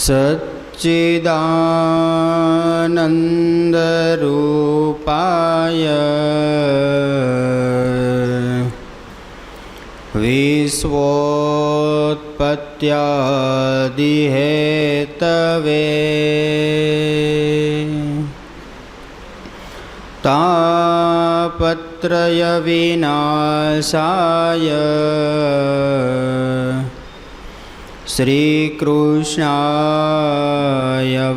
सच्चिदानन्दरूपाय विश्वोत्पत्त्यादिहेतवे तापत्रयविनाशाय श्रीकृष्णाय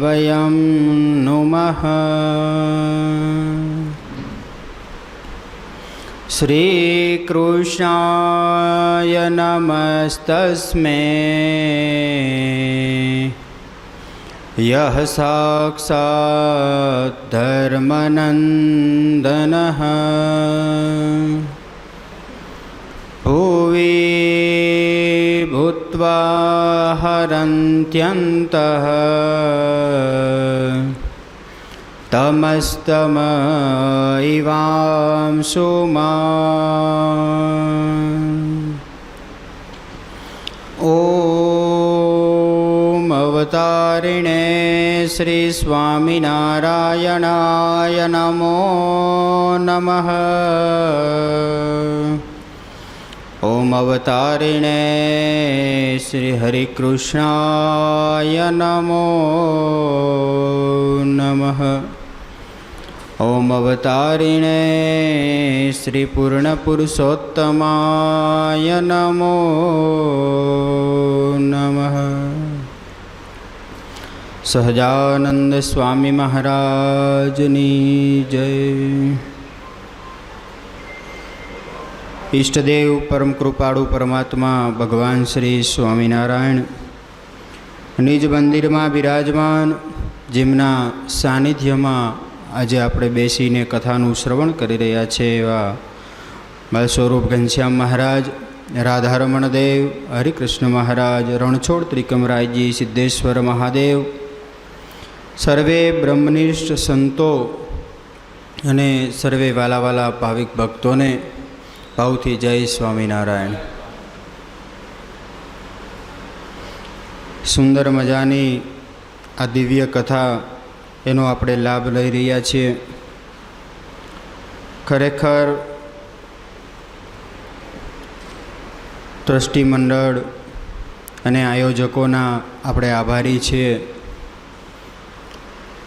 वयं नुमः। श्रीकृष्णाय नमस्तस्मै यः साक्षात् धर्मनन्दनः भुवि भूत्वा हरन्त्यन्तः तमस्तमैवांशुमान्। ॐ अवतारिणे श्री स्वामिनारायणाय नमो नमः। ॐ अवतारिणे श्री हरिकृष्णाय नमो नमः। ॐ अवतारिणे श्री पूर्णपुरुषोत्तमाय नमो नमः। सहजानंद स्वामी महाराजनी जय। ઈષ્ટદેવ પરમ કૃપાળુ પરમાત્મા ભગવાન શ્રી સ્વામિનારાયણ નિજ મંદિરમાં બિરાજમાન, જેમના સાનિધ્યમાં આજે આપણે બેસીને કથાનું શ્રવણ કરી રહ્યા છે એવા બાલ સ્વરૂપ ઘનશ્યામ મહારાજ, રાધારમણ દેવ, હરિકૃષ્ણ મહારાજ, રણછોડ ત્રિકમરાયજી, સિદ્ધેશ્વર મહાદેવ, સર્વે બ્રહ્મનિષ્ઠ સંતો અને સર્વે વાલાવાલા ભાવિક ભક્તોને ભાવથી જય સ્વામિનારાયણ। સુંદર મજાની આ દિવ્ય કથા એનો આપણે લાભ લઈ રહ્યા છીએ। ખરેખર ટ્રસ્ટી મંડળ અને આયોજકોના આપણે આભારી છીએ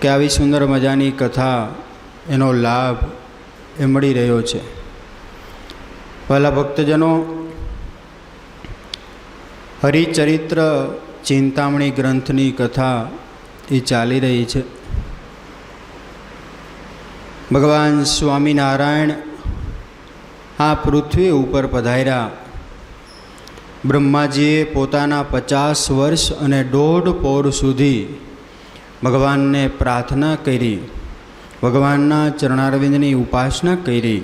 કે આવી સુંદર મજાની કથા એનો લાભ એ મળી રહ્યો છે। પહેલા ભક્તજનો, હરિચરિત્ર ચિંતામણી ગ્રંથની કથા એ ચાલી રહી છે। ભગવાન સ્વામિનારાયણ આ પૃથ્વી ઉપર પધાર્યા। બ્રહ્માજીએ પોતાના 50 વર્ષ અને 1.5 પહોર સુધી ભગવાનને પ્રાર્થના કરી, ભગવાનના ચરણારવિંદની ઉપાસના કરી,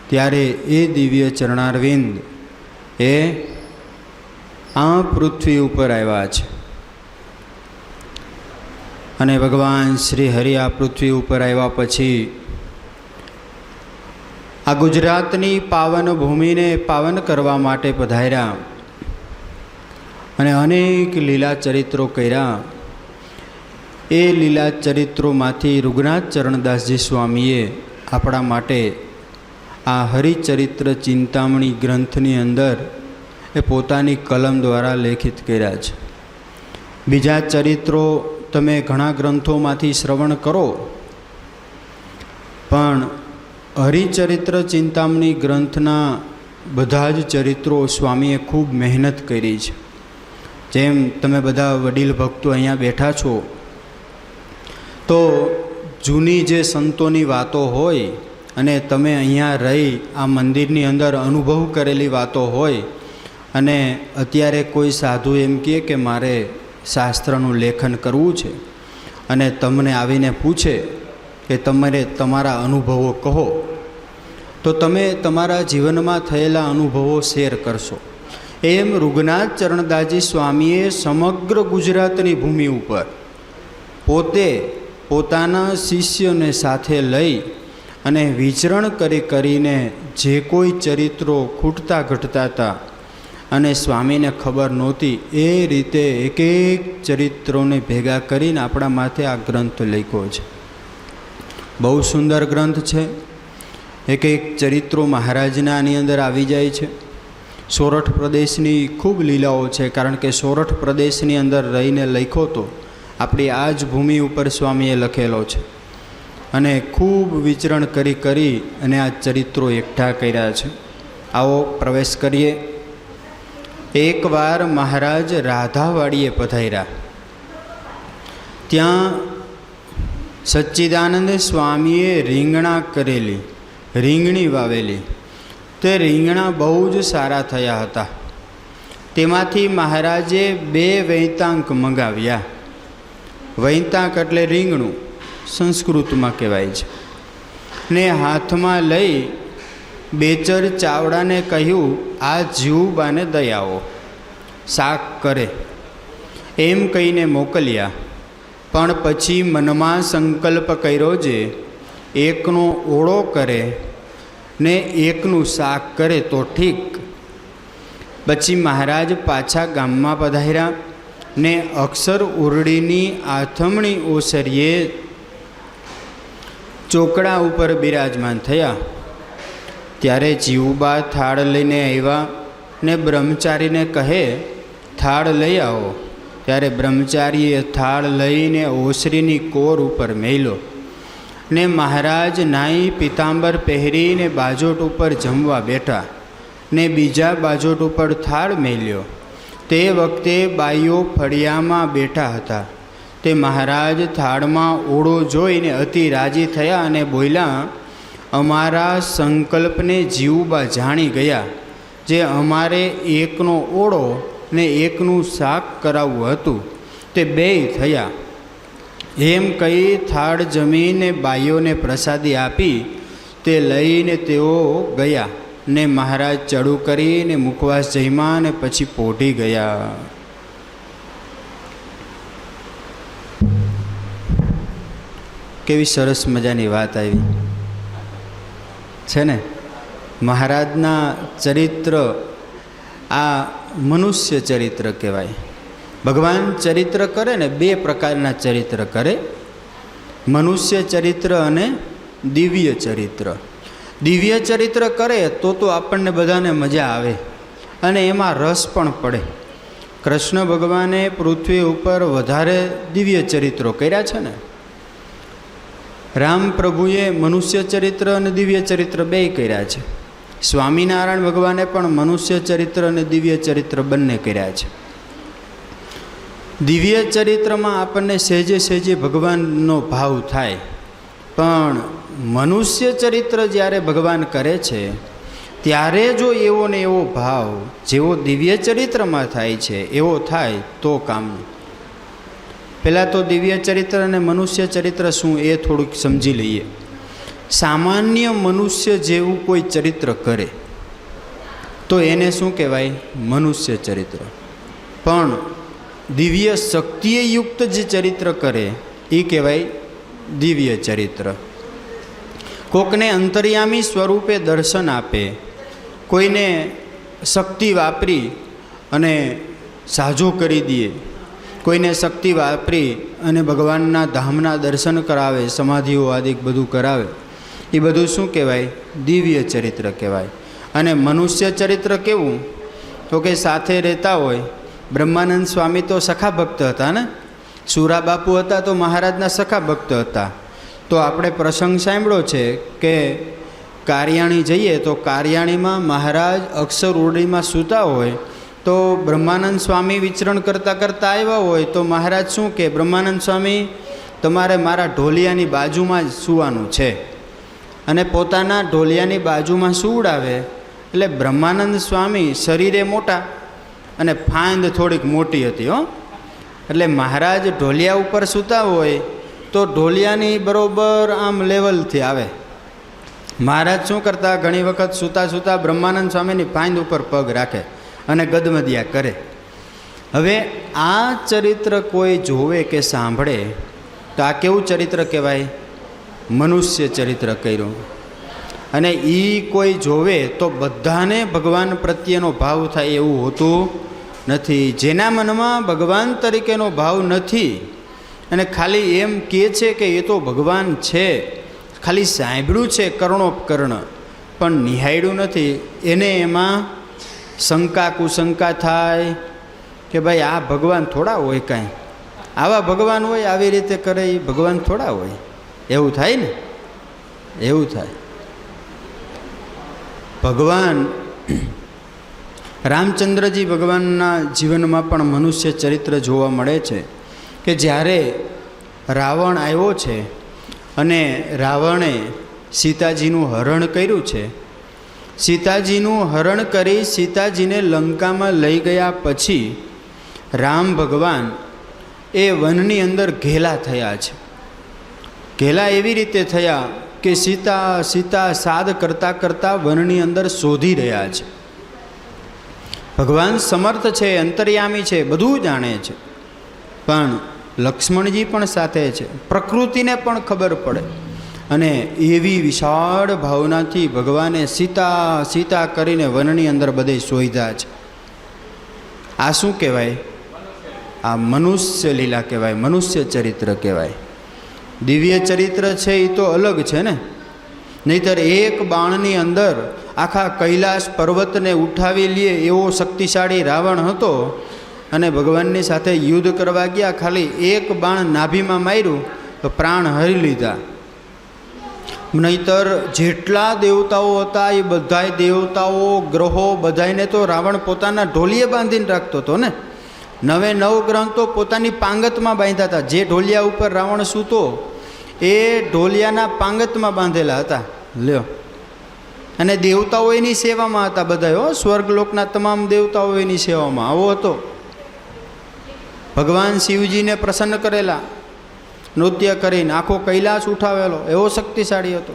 ત્યારે એ દિવ્ય ચરણારવિંદ એ આ પૃથ્વી ઉપર આવ્યા છે। અને ભગવાન શ્રી હરિ આ પૃથ્વી ઉપર આવ્યા પછી આ ગુજરાતની પાવન ભૂમિને પાવન કરવા માટે પધાર્યા અને અનેક લીલા ચરિત્રો કર્યા। એ લીલા ચરિત્રોમાંથી રઘુનાથ ચરણદાસજી સ્વામીએ આપણા માટે આ હરિચરિત્ર ચિંતામણી ગ્રંથની અંદર એ પોતાની કલમ દ્વારા લેખિત કર્યા છે। બીજા ચરિત્રો તમે ઘણા ગ્રંથોમાંથી શ્રવણ કરો, પણ હરિચરિત્ર ચિંતામણી ગ્રંથના બધા જ ચરિત્રો સ્વામીએ ખૂબ મહેનત કરી છે। જેમ તમે બધા વડીલ ભક્તો અહીંયા બેઠા છો, તો જૂની જે સંતોની વાતો હોય અને તમે અહીંયા રહી આ મંદિરની અંદર અનુભવ કરેલી વાતો હોય, અને અત્યારે કોઈ સાધુ એમ કહે કે મારે શાસ્ત્રનું લેખન કરવું છે અને તમને આવીને પૂછે કે તમારા અનુભવો કહો, તો તમે તમારા જીવનમાં થયેલા અનુભવો શેર કરશો। એમ રઘુનાથ ચરણદાસજી સ્વામીએ સમગ્ર ગુજરાતની ભૂમિ ઉપર પોતે પોતાના શિષ્યને સાથે લઈ અને વિચરણ કરીને જે કોઈ ચરિત્રો ખૂટતા ઘટતા હતા અને સ્વામીને ખબર નહોતી એ રીતે એક એક ચરિત્રોને ભેગા કરીને આપણા માથે આ ગ્રંથ લખ્યો છે. બહુ સુંદર ગ્રંથ છે. એક એક ચરિત્રો મહારાજના આની અંદર આવી જાય છે. સોરઠ પ્રદેશની ખૂબ લીલાઓ છે, કારણ કે સોરઠ પ્રદેશની અંદર રહીને લખ્યો તો આપણી આ જ ભૂમિ ઉપર સ્વામીએ લખેલો છે અને ખૂબ વિચરણ કરી અને આ ચરિત્રો એકઠા કર્યા છે. આવો પ્રવેશ કરીએ. એકવાર મહારાજ રાધાવાડીએ પધાર્યા. ત્યાં સચ્ચિદાનંદ સ્વામીએ રીંગણા કરેલી, રીંગણી વાવેલી. તે રીંગણા બહુ જ સારા થયા હતા. તેમાંથી મહારાજે 2 વૈતાંક મંગાવ્યા. વૈતાંક એટલે રીંગણું સંસ્કૃતમાં કહેવાય છે. ને હાથમાં લઈ બેચર ચાવડાને કહ્યું, આ જીવબાને દઈ આવો, શાક કરે, એમ કહીને મોકલ્યા. પણ પછી મનમાં સંકલ્પ કર્યો જે એકનો ઓળો કરે ને એકનું શાક કરે તો ઠીક. પછી મહારાજ પાછા ગામમાં પધાર્યા ને અક્ષર ઉરડીની આથમણી ઓસરીએ ચોકડા ઉપર બિરાજમાન થયા. ત્યારે જીવબા થાળ લઈને આવ્યા ને બ્રહ્મચારીને કહે, થાળ લઈ આવો. ત્યારે બ્રહ્મચારીએ થાળ લઈને ઓસરીની કોર ઉપર મેલ્યો ને મહારાજ નાઈ પીતાંબર પહેરીને બાજોટ ઉપર જમવા બેઠા ને બીજા બાજોટ ઉપર થાળ મેલ્યો. તે વખતે બાઈઓ ફળિયામાં બેઠા હતા. તે મહારાજ થાળમાં ઓળો જોઈને અતિ રાજી થયા અને બોલ્યા, અમારા સંકલ્પને જીવબા જાણી ગયા. જે અમારે એકનો ઓળો ને એકનું શાક કરાવવું હતું તે 2 થયા. એમ કહી થાળ જમીને બાઈઓને પ્રસાદી આપી તે લઈને તેઓ ગયા ને મહારાજ ચડું કરીને મુખવાસ જમ્યા ને પછી પોઢી ગયા. કેવી સરસ મજાની વાત આવી છે ને. મહારાજના ચરિત્ર આ મનુષ્ય ચરિત્ર કહેવાય. ભગવાન ચરિત્ર કરે ને 2 પ્રકારના ચરિત્ર કરે, મનુષ્ય ચરિત્ર અને દિવ્ય ચરિત્ર. દિવ્ય ચરિત્ર કરે તો આપણને બધાને મજા આવે અને એમાં રસ પણ પડે. કૃષ્ણ ભગવાને પૃથ્વી ઉપર વધારે દિવ્ય ચરિત્રો કર્યા છે ને. રામ પ્રભુએ મનુષ્ય ચરિત્ર અને દિવ્ય ચરિત્ર 2 કર્યા છે. સ્વામિનારાયણ ભગવાને પણ મનુષ્ય ચરિત્ર અને દિવ્ય ચરિત્ર બંને કર્યા છે. દિવ્ય ચરિત્રમાં આપણને સહેજે સહેજે ભગવાનનો ભાવ થાય, પણ મનુષ્ય ચરિત્ર જ્યારે ભગવાન કરે છે ત્યારે જો એવો ને એવો ભાવ જેવો દિવ્ય ચરિત્રમાં થાય છે એવો થાય તો કામનું. પહેલાં તો દિવ્ય ચરિત્ર અને મનુષ્ય ચરિત્ર શું એ થોડુંક સમજી લઈએ. સામાન્ય મનુષ્ય જેવું કોઈ ચરિત્ર કરે તો એને શું કહેવાય? મનુષ્ય ચરિત્ર. પણ દિવ્ય શક્તિએ યુક્ત જે ચરિત્ર કરે એ કહેવાય દિવ્ય ચરિત્ર. કોકને અંતર્યામી સ્વરૂપે દર્શન આપે, કોઈને શક્તિ વાપરી અને સાજો કરી દે, કોઈને શક્તિ વાપરી અને ભગવાનના ધામના દર્શન કરાવે, સમાધિઓ આદિ બધું કરાવે, એ બધું શું કહેવાય? દિવ્ય ચરિત્ર કહેવાય. અને મનુષ્ય ચરિત્ર કેવું? તો કે સાથે રહેતા હોય. બ્રહ્માનંદ સ્વામી તો સખા ભક્ત હતા ને, સુરા બાપુ હતા તો મહારાજના સખા ભક્ત હતા. તો આપણે પ્રસંગ સાંભળ્યો છે કે કારિયાણી જઈએ તો કારિયાણીમાં મહારાજ અક્ષર ઉરડીમાં સૂતા હોય તો બ્રહ્માનંદ સ્વામી વિચરણ કરતાં કરતાં આવ્યા હોય તો મહારાજ શું કહે? બ્રહ્માનંદ સ્વામી તમારે મારા ઢોલિયાની બાજુમાં જ સૂવાનું છે. અને પોતાના ઢોલિયાની બાજુમાં સૂવડાવે. એટલે બ્રહ્માનંદ સ્વામી શરીરે મોટા અને ફાંદ થોડીક મોટી હતી હો. એટલે મહારાજ ઢોલિયા ઉપર સૂતા હોય તો ઢોલિયાની બરોબર આમ લેવલથી આવે. મહારાજ શું કરતા? ઘણી વખત સૂતા સૂતા બ્રહ્માનંદ સ્વામીની ફાંદ ઉપર પગ રાખે અને ગદમદિયા કરે. હવે આ ચરિત્ર કોઈ જોવે કે સાંભળે તો આ કેવું ચરિત્ર કહેવાય? મનુષ્ય ચરિત્ર કર્યું. અને એ કોઈ જોવે તો બધાને ભગવાન પ્રત્યેનો ભાવ થાય એવું હોતું નથી. જેના મનમાં ભગવાન તરીકેનો ભાવ નથી અને ખાલી એમ કહે છે કે એ તો ભગવાન છે, ખાલી સાંભળ્યું છે કર્ણોપકર્ણ પણ નિહાળ્યું નથી, એને એમાં શંકા કુશંકા થાય કે ભાઈ આ ભગવાન થોડા હોય, કાંઈ આવા ભગવાન હોય આવી રીતે કરે એ ભગવાન થોડા હોય, એવું થાય ને, એવું થાય. ભગવાન રામચંદ્રજી ભગવાનના જીવનમાં પણ મનુષ્ય ચરિત્ર જોવા મળે છે કે જ્યારે રાવણ આવ્યો છે અને રાવણે સીતાજીનું હરણ કર્યું છે, સીતાજીનું હરણ કરી સીતાજીને લંકામાં લઈ ગયા પછી રામ ભગવાન એ વનની અંદર ઘેલા થયા છે. ઘેલા એવી રીતે થયા કે સીતા સીતા સાદ કરતાં કરતાં વનની અંદર શોધી રહ્યા છે. ભગવાન સમર્થ છે, અંતર્યામી છે, બધું જાણે છે, પણ લક્ષ્મણજી પણ સાથે છે, પ્રકૃતિને પણ ખબર પડે અને એવી વિશાળ ભાવનાથી ભગવાને સીતા સીતા કરીને વનની અંદર બધે શોધ્યા છે. આ શું કહેવાય? આ મનુષ્ય લીલા કહેવાય, મનુષ્ય ચરિત્ર કહેવાય. દિવ્ય ચરિત્ર છે એ તો અલગ છે ને, નહીંતર એક બાણની અંદર આખા કૈલાસ પર્વતને ઉઠાવી લે એવો શક્તિશાળી રાવણ હતો અને ભગવાનની સાથે યુદ્ધ કરવા ગયા, ખાલી એક બાણ નાભીમાં માર્યું તો પ્રાણ હરી લીધા. નહીંતર જેટલા દેવતાઓ હતા એ બધાય દેવતાઓ ગ્રહો બધાને તો રાવણ પોતાના ઢોલિયે બાંધીને રાખતો હતો ને. 9 ગ્રહ તો પોતાની પાંગતમાં બાંધ્યા હતા. જે ઢોલિયા ઉપર રાવણ સૂતો એ ઢોલિયાના પાંગતમાં બાંધેલા હતા. લ્યો, અને દેવતાઓ એની સેવામાં હતા બધા, હો, સ્વર્ગલોકના તમામ દેવતાઓ એની સેવામાં. આવો હતો ભગવાન શિવજીને પ્રસન્ન કરેલા, નૃત્ય કરીને આખો કૈલાસ ઉઠાવેલો, એવો શક્તિશાળી હતો.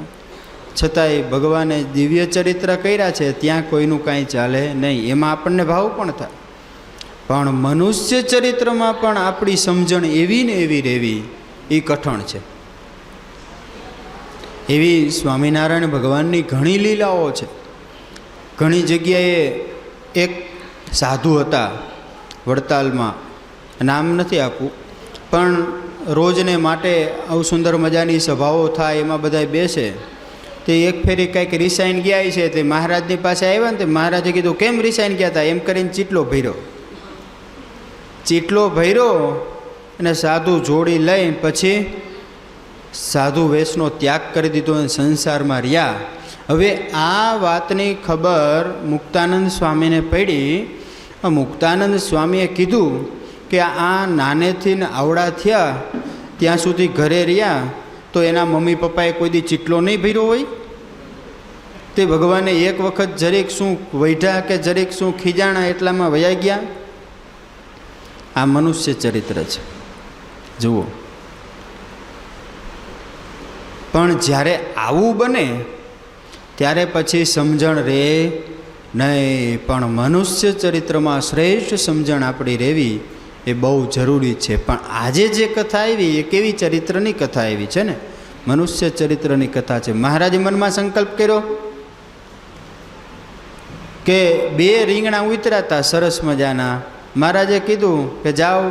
છતાંય ભગવાને દિવ્ય ચરિત્ર કર્યા છે, ત્યાં કોઈનું કાંઈ ચાલે નહીં, એમાં આપણને ભાવ પણ થાય. પણ મનુષ્ય ચરિત્રમાં પણ આપણી સમજણ એવી ને એવી રહેવી એ કઠણ છે. એવી સ્વામિનારાયણ ભગવાનની ઘણી લીલાઓ છે. ઘણી જગ્યાએ એક સાધુ હતા વડતાલમાં, નામ નથી આપવું, પણ રોજને માટે આવું સુંદર મજાની સભાઓ થાય, એમાં બધા બેસે. તે એક ફેરી કંઈક રિસાઈન ગયા છે, તે મહારાજની પાસે આવ્યા ને તે મહારાજે કીધું કેમ રિસાઈન ગયા હતા? એમ કરીને ચીટલો ભર્યો અને સાધુ જોડી લઈ પછી સાધુ વેશનો ત્યાગ કરી દીધો અને સંસારમાં રહ્યા. હવે આ વાતની ખબર મુક્તાનંદ સ્વામીને પડી. મુક્તાનંદ સ્વામીએ કીધું કે આ નાનેથી ને આવડા થયા ત્યાં સુધી ઘરે રહ્યા તો એના મમ્મી પપ્પાએ કોઈ દી ચીટલો નહીં ભર્યો હોય? તે ભગવાને એક વખત જરીક શું વૈઢા કે જરીક શું ખીજાણા એટલામાં વયા ગયા. આ મનુષ્ય ચરિત્ર છે, જુઓ. પણ જ્યારે આવું બને ત્યારે પછી સમજણ રહે નહીં. પણ મનુષ્ય ચરિત્રમાં શ્રેષ્ઠ સમજણ આપણી રહેવી એ બહુ જરૂરી છે. પણ આજે જે કથા આવી એ કેવી ચરિત્રની કથા આવી છે ને? મનુષ્ય ચરિત્રની કથા છે. મહારાજે મનમાં સંકલ્પ કર્યો કે 2 રીંગણા ઉતર્યા હતા સરસ મજાના. મહારાજે કીધું કે જાઓ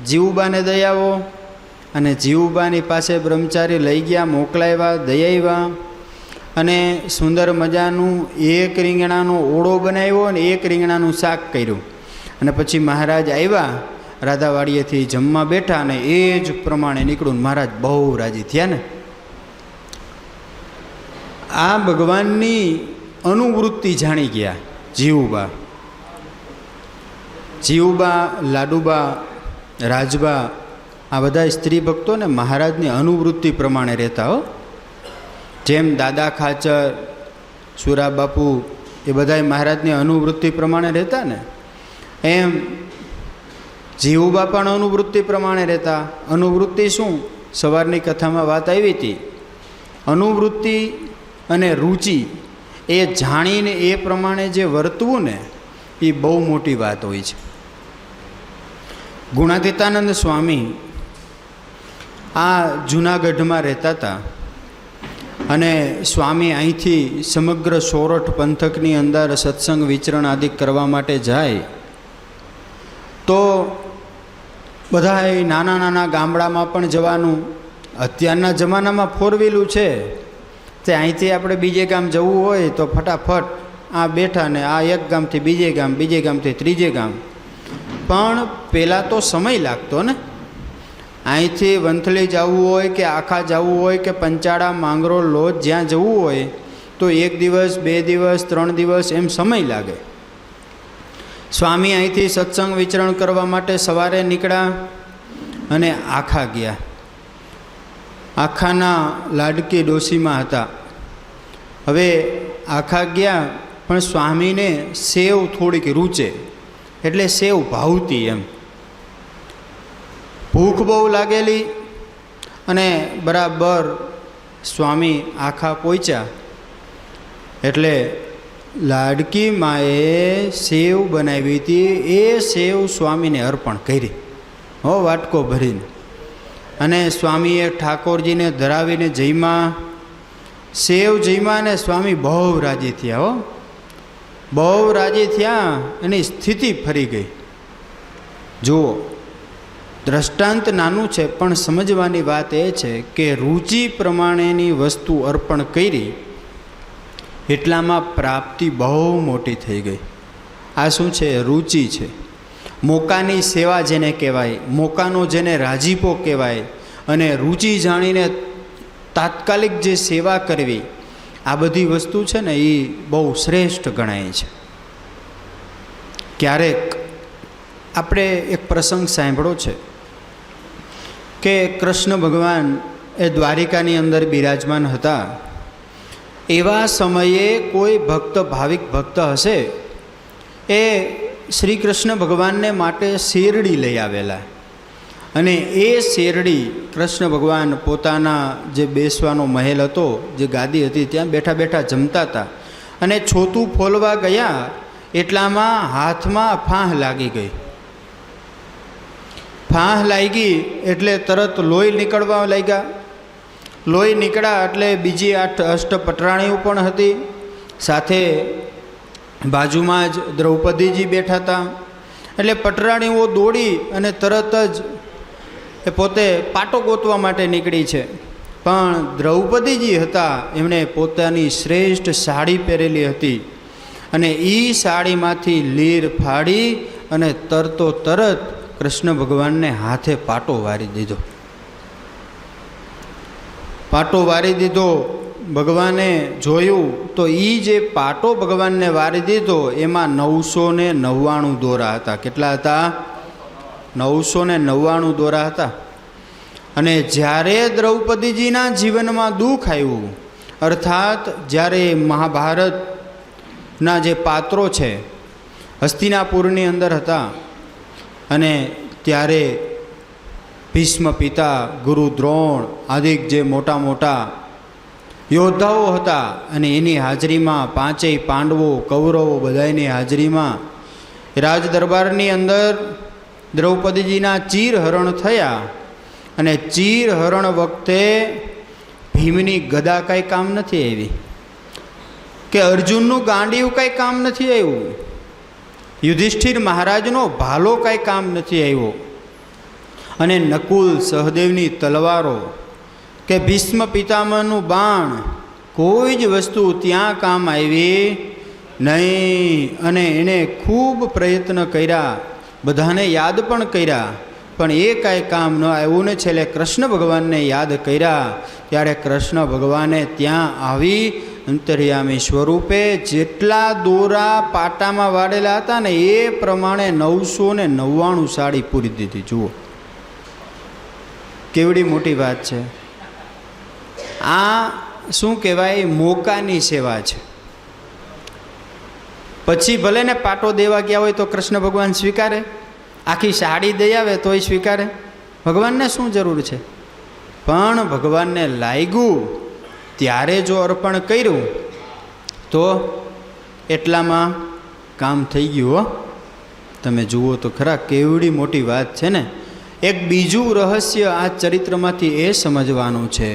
જીવુબાને દઈ આવો, અને જીવુબાની પાસે બ્રહ્મચારી લઈ ગયા, મોકલાવ્યા, દઈ આવ્યા, અને સુંદર મજાનું 1 રીંગણાનો ઓળો બનાવ્યો અને 1 રીંગણાનું શાક કર્યું. અને પછી મહારાજ આવ્યા, રાધાવાડીએથી જમવા બેઠા, અને એ જ પ્રમાણે નીકળ્યું. મહારાજ બહુ રાજી થયા ને. આ ભગવાનની અનુવૃત્તિ જાણી ગયા જીવુબા. જીવુબા, લાડુબા, રાજબા, આ બધા સ્ત્રી ભક્તો ને મહારાજની અનુવૃત્તિ પ્રમાણે રહેતા. હો, જેમ દાદા ખાચર, સુરાબાપુ એ બધા મહારાજની અનુવૃત્તિ પ્રમાણે રહેતા ને, એમ જીવુબા પણ અનુવૃત્તિ પ્રમાણે રહેતા. અનુવૃત્તિ શું? સવારની કથામાં વાત આવી હતી. અનુવૃત્તિ અને રુચિ એ જાણીને એ પ્રમાણે જે વર્તવું ને એ બહુ મોટી વાત હોય છે. ગુણાતીતાનંદ સ્વામી આ જૂનાગઢમાં રહેતા હતા અને સ્વામી અહીંથી સમગ્ર સોરઠ પંથકની અંદર સત્સંગ વિચરણ આદિ કરવા માટે જાય તો બધા નાના નાના ગામડામાં પણ જવાનું. અત્યારના જમાનામાં 4-વ્હીલું છે તે અહીંથી આપણે બીજે ગામ જવું હોય તો ફટાફટ આ બેઠા ને આ એક ગામથી બીજે ગામ, બીજે ગામથી ત્રીજે ગામ. પણ પહેલાં તો સમય લાગતો ને. અહીંથી વંથલી જવું હોય કે આખા જવું હોય કે પંચાળા, માંગરોળ, લોજ જ્યાં જવું હોય તો 1 દિવસ, 2 દિવસ, 3 દિવસ એમ સમય લાગે. સ્વામી અહીંથી સત્સંગ વિચરણ કરવા માટે સવારે નીકળ્યા અને આખા ગયા. આખાના લાડકી ડોશીમાં હતા. હવે આખા ગયા પણ સ્વામીને સેવ થોડીક રૂચે, એટલે સેવ ભાવતી એમ. ભૂખ બહુ લાગેલી અને બરાબર સ્વામી આખા પહોંચ્યા એટલે લાડકી માએ સેવ બનાવી હતી, એ સેવ સ્વામીને અર્પણ કરી વાટકો ભરીને. અને સ્વામીએ ઠાકોરજીને ધરાવીને જમ્યા, સેવ જમ્યા અને સ્વામી બહુ રાજી થયા. બહુ રાજી થયા, એની સ્થિતિ ફરી ગઈ. જુઓ, દ્રષ્ટાંત નાનું છે પણ સમજવાની વાત એ છે કે રુચિ પ્રમાણેની વસ્તુ અર્પણ કરી એટલામાં પ્રાપ્તિ બહુ મોટી થઈ ગઈ. આ શું છે? રુચિ છે. મોકાની સેવા જેને કહેવાય, મોકાનો જેને રાજીપો કહેવાય, અને રુચિ જાણીને તાત્કાલિક જે સેવા કરવી, આ બધી વસ્તુ છે ને એ બહુ શ્રેષ્ઠ ગણાય છે. ક્યારેક આપણે એક પ્રસંગ સાંભળ્યો છે કે કૃષ્ણ ભગવાન એ દ્વારિકાની અંદર બિરાજમાન હતા. એવા સમયે કોઈ ભક્ત, ભાવિક ભક્ત હશે, એ શ્રી કૃષ્ણ ભગવાનને માટે શેરડી લઈ આવેલા. અને એ શેરડી કૃષ્ણ ભગવાન પોતાના જે બેસવાનો મહેલ હતો, જે ગાદી હતી, ત્યાં બેઠા બેઠા જમતા હતા. અને છોતું ફોલવા ગયા એટલામાં હાથમાં ફાંહ લાગી ગઈ. ફાંહ લાગી એટલે તરત લોહી નીકળવા લાગ્યા. લોહી નીકળ્યા એટલે બીજી 8 અષ્ટપટરાણીઓ પણ હતી સાથે. બાજુમાં જ દ્રૌપદીજી બેઠા હતા. એટલે પટરાણીઓ દોડી અને તરત જ એ પોતે પાટો ગોતવા માટે નીકળી છે. પણ દ્રૌપદીજી હતા, એમણે પોતાની શ્રેષ્ઠ સાડી પહેરેલી હતી અને એ સાડીમાંથી લીર ફાડી અને તરતો તરત કૃષ્ણ ભગવાનને હાથે પાટો વારી દીધો. પાટો વારી દીધો. ભગવાને જોયું તો એ જે પાટો ભગવાનને વારી દીધો એમાં 999 દોરા હતા. કેટલા હતા? 999 દોરા હતા. અને જ્યારે દ્રૌપદીજીના જીવનમાં દુઃખ આવ્યું, અર્થાત જ્યારે મહાભારતના જે પાત્રો છે હસ્તિનાપુરની અંદર હતા, અને ત્યારે ભીષ્મ પિતા, ગુરુ દ્રોણ આદિક જે મોટા મોટા યોદ્ધાઓ હતા, અને એની હાજરીમાં 5 પાંડવો, કૌરવો બધાની હાજરીમાં રાજ દરબારની અંદર દ્રૌપદીજીના ચીરહરણ થયા. અને ચીરહરણ વખતે ભીમની ગદા કાંઈ કામ નથી આવી, કે અર્જુનનું ગાંડિયું કાંઈ કામ નથી આવ્યું, યુધિષ્ઠિર મહારાજનો ભાલો કાંઈ કામ નથી આવ્યો, અને નકુલ સહદેવની તલવારો કે ભીષ્મ પિતામહનું બાણ કોઈ જ વસ્તુ ત્યાં કામ આવી નહીં. અને એણે ખૂબ પ્રયત્ન કર્યા, બધાને યાદ પણ કર્યા, પણ એ કાંઈ કામ ન આવ્યું ને છેલ્લે કૃષ્ણ ભગવાનને યાદ કર્યા. ત્યારે કૃષ્ણ ભગવાને ત્યાં આવી અંતર્યામી સ્વરૂપે જેટલા દોરા પાટામાં વાળેલા હતા ને એ પ્રમાણે 999 સાડી પૂરી દીધી. જુઓ કેવડી મોટી વાત છે. આ શું કહેવાય? મોકાની સેવા છે. પછી ભલે ને પાટો દેવા ગયા હોય તો કૃષ્ણ ભગવાન સ્વીકારે, આખી સાડી દઈ આવે તોય સ્વીકારે. ભગવાનને શું જરૂર છે? પણ ભગવાનને લાગ્યું ત્યારે જો અર્પણ કર્યું તો એટલામાં કામ થઈ ગયું. તમે જુઓ તો ખરા કેવડી મોટી વાત છે ને. એક બીજું રહસ્ય આ ચરિત્રમાંથી એ સમજવાનું છે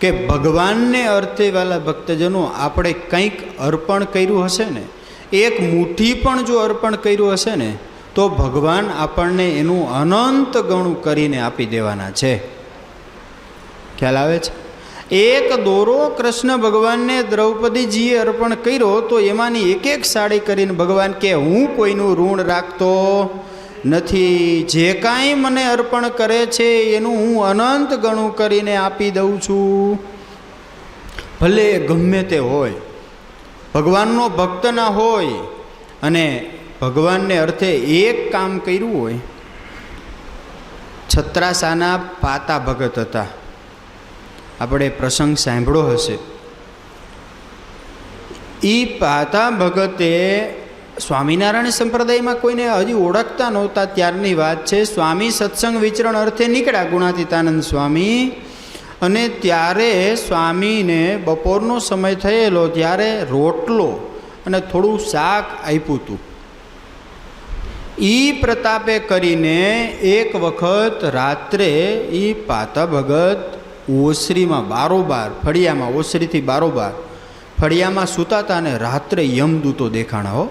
કે ભગવાનને અર્થે વાલા ભક્તજનો આપણે કંઈક અર્પણ કર્યું હશે ને, એક મુઠ્ઠી પણ જો અર્પણ કર્યું હશે ને, તો ભગવાન આપણને એનું અનંત ગણું કરીને આપી દેવાના છે. ખ્યાલ આવે છે? એક દોરો કૃષ્ણ ભગવાનને દ્રૌપદીજીએ અર્પણ કર્યો તો એમાંની એક એક સાડી કરીને ભગવાન કે હું કોઈનું ઋણ રાખતો નથી, જે કાંઈ મને અર્પણ કરે છે એનું હું અનંત ગણું કરીને આપી દઉં છું. ભલે ગમે તે હોય, ભગવાનનો ભક્ત ના હોય અને ભગવાનને અર્થે એક કામ કર્યું હોય. છત્રાસાના પાતા ભગત હતા, આપણે પ્રસંગ સાંભળ્યો હશે. એ પાતા ભગતે સ્વામિનારાયણ સંપ્રદાયમાં કોઈને હજી ઓળખતા નહોતા ત્યારની વાત છે. સ્વામી સત્સંગ વિચરણ અર્થે નીકળ્યા, ગુણાતીતાનંદ સ્વામી. અને ત્યારે સ્વામીને બપોરનો સમય થયેલો, ત્યારે રોટલો અને થોડું શાક આપ્યું હતું. એ પ્રતાપે કરીને એક વખત રાત્રે એ પાતા ભગત ઓસરીમાં બારોબાર, ફળિયામાં, ઓસરીથી બારોબાર ફળિયામાં સૂતા હતા અને રાત્રે યમદૂતો દેખાણા હો.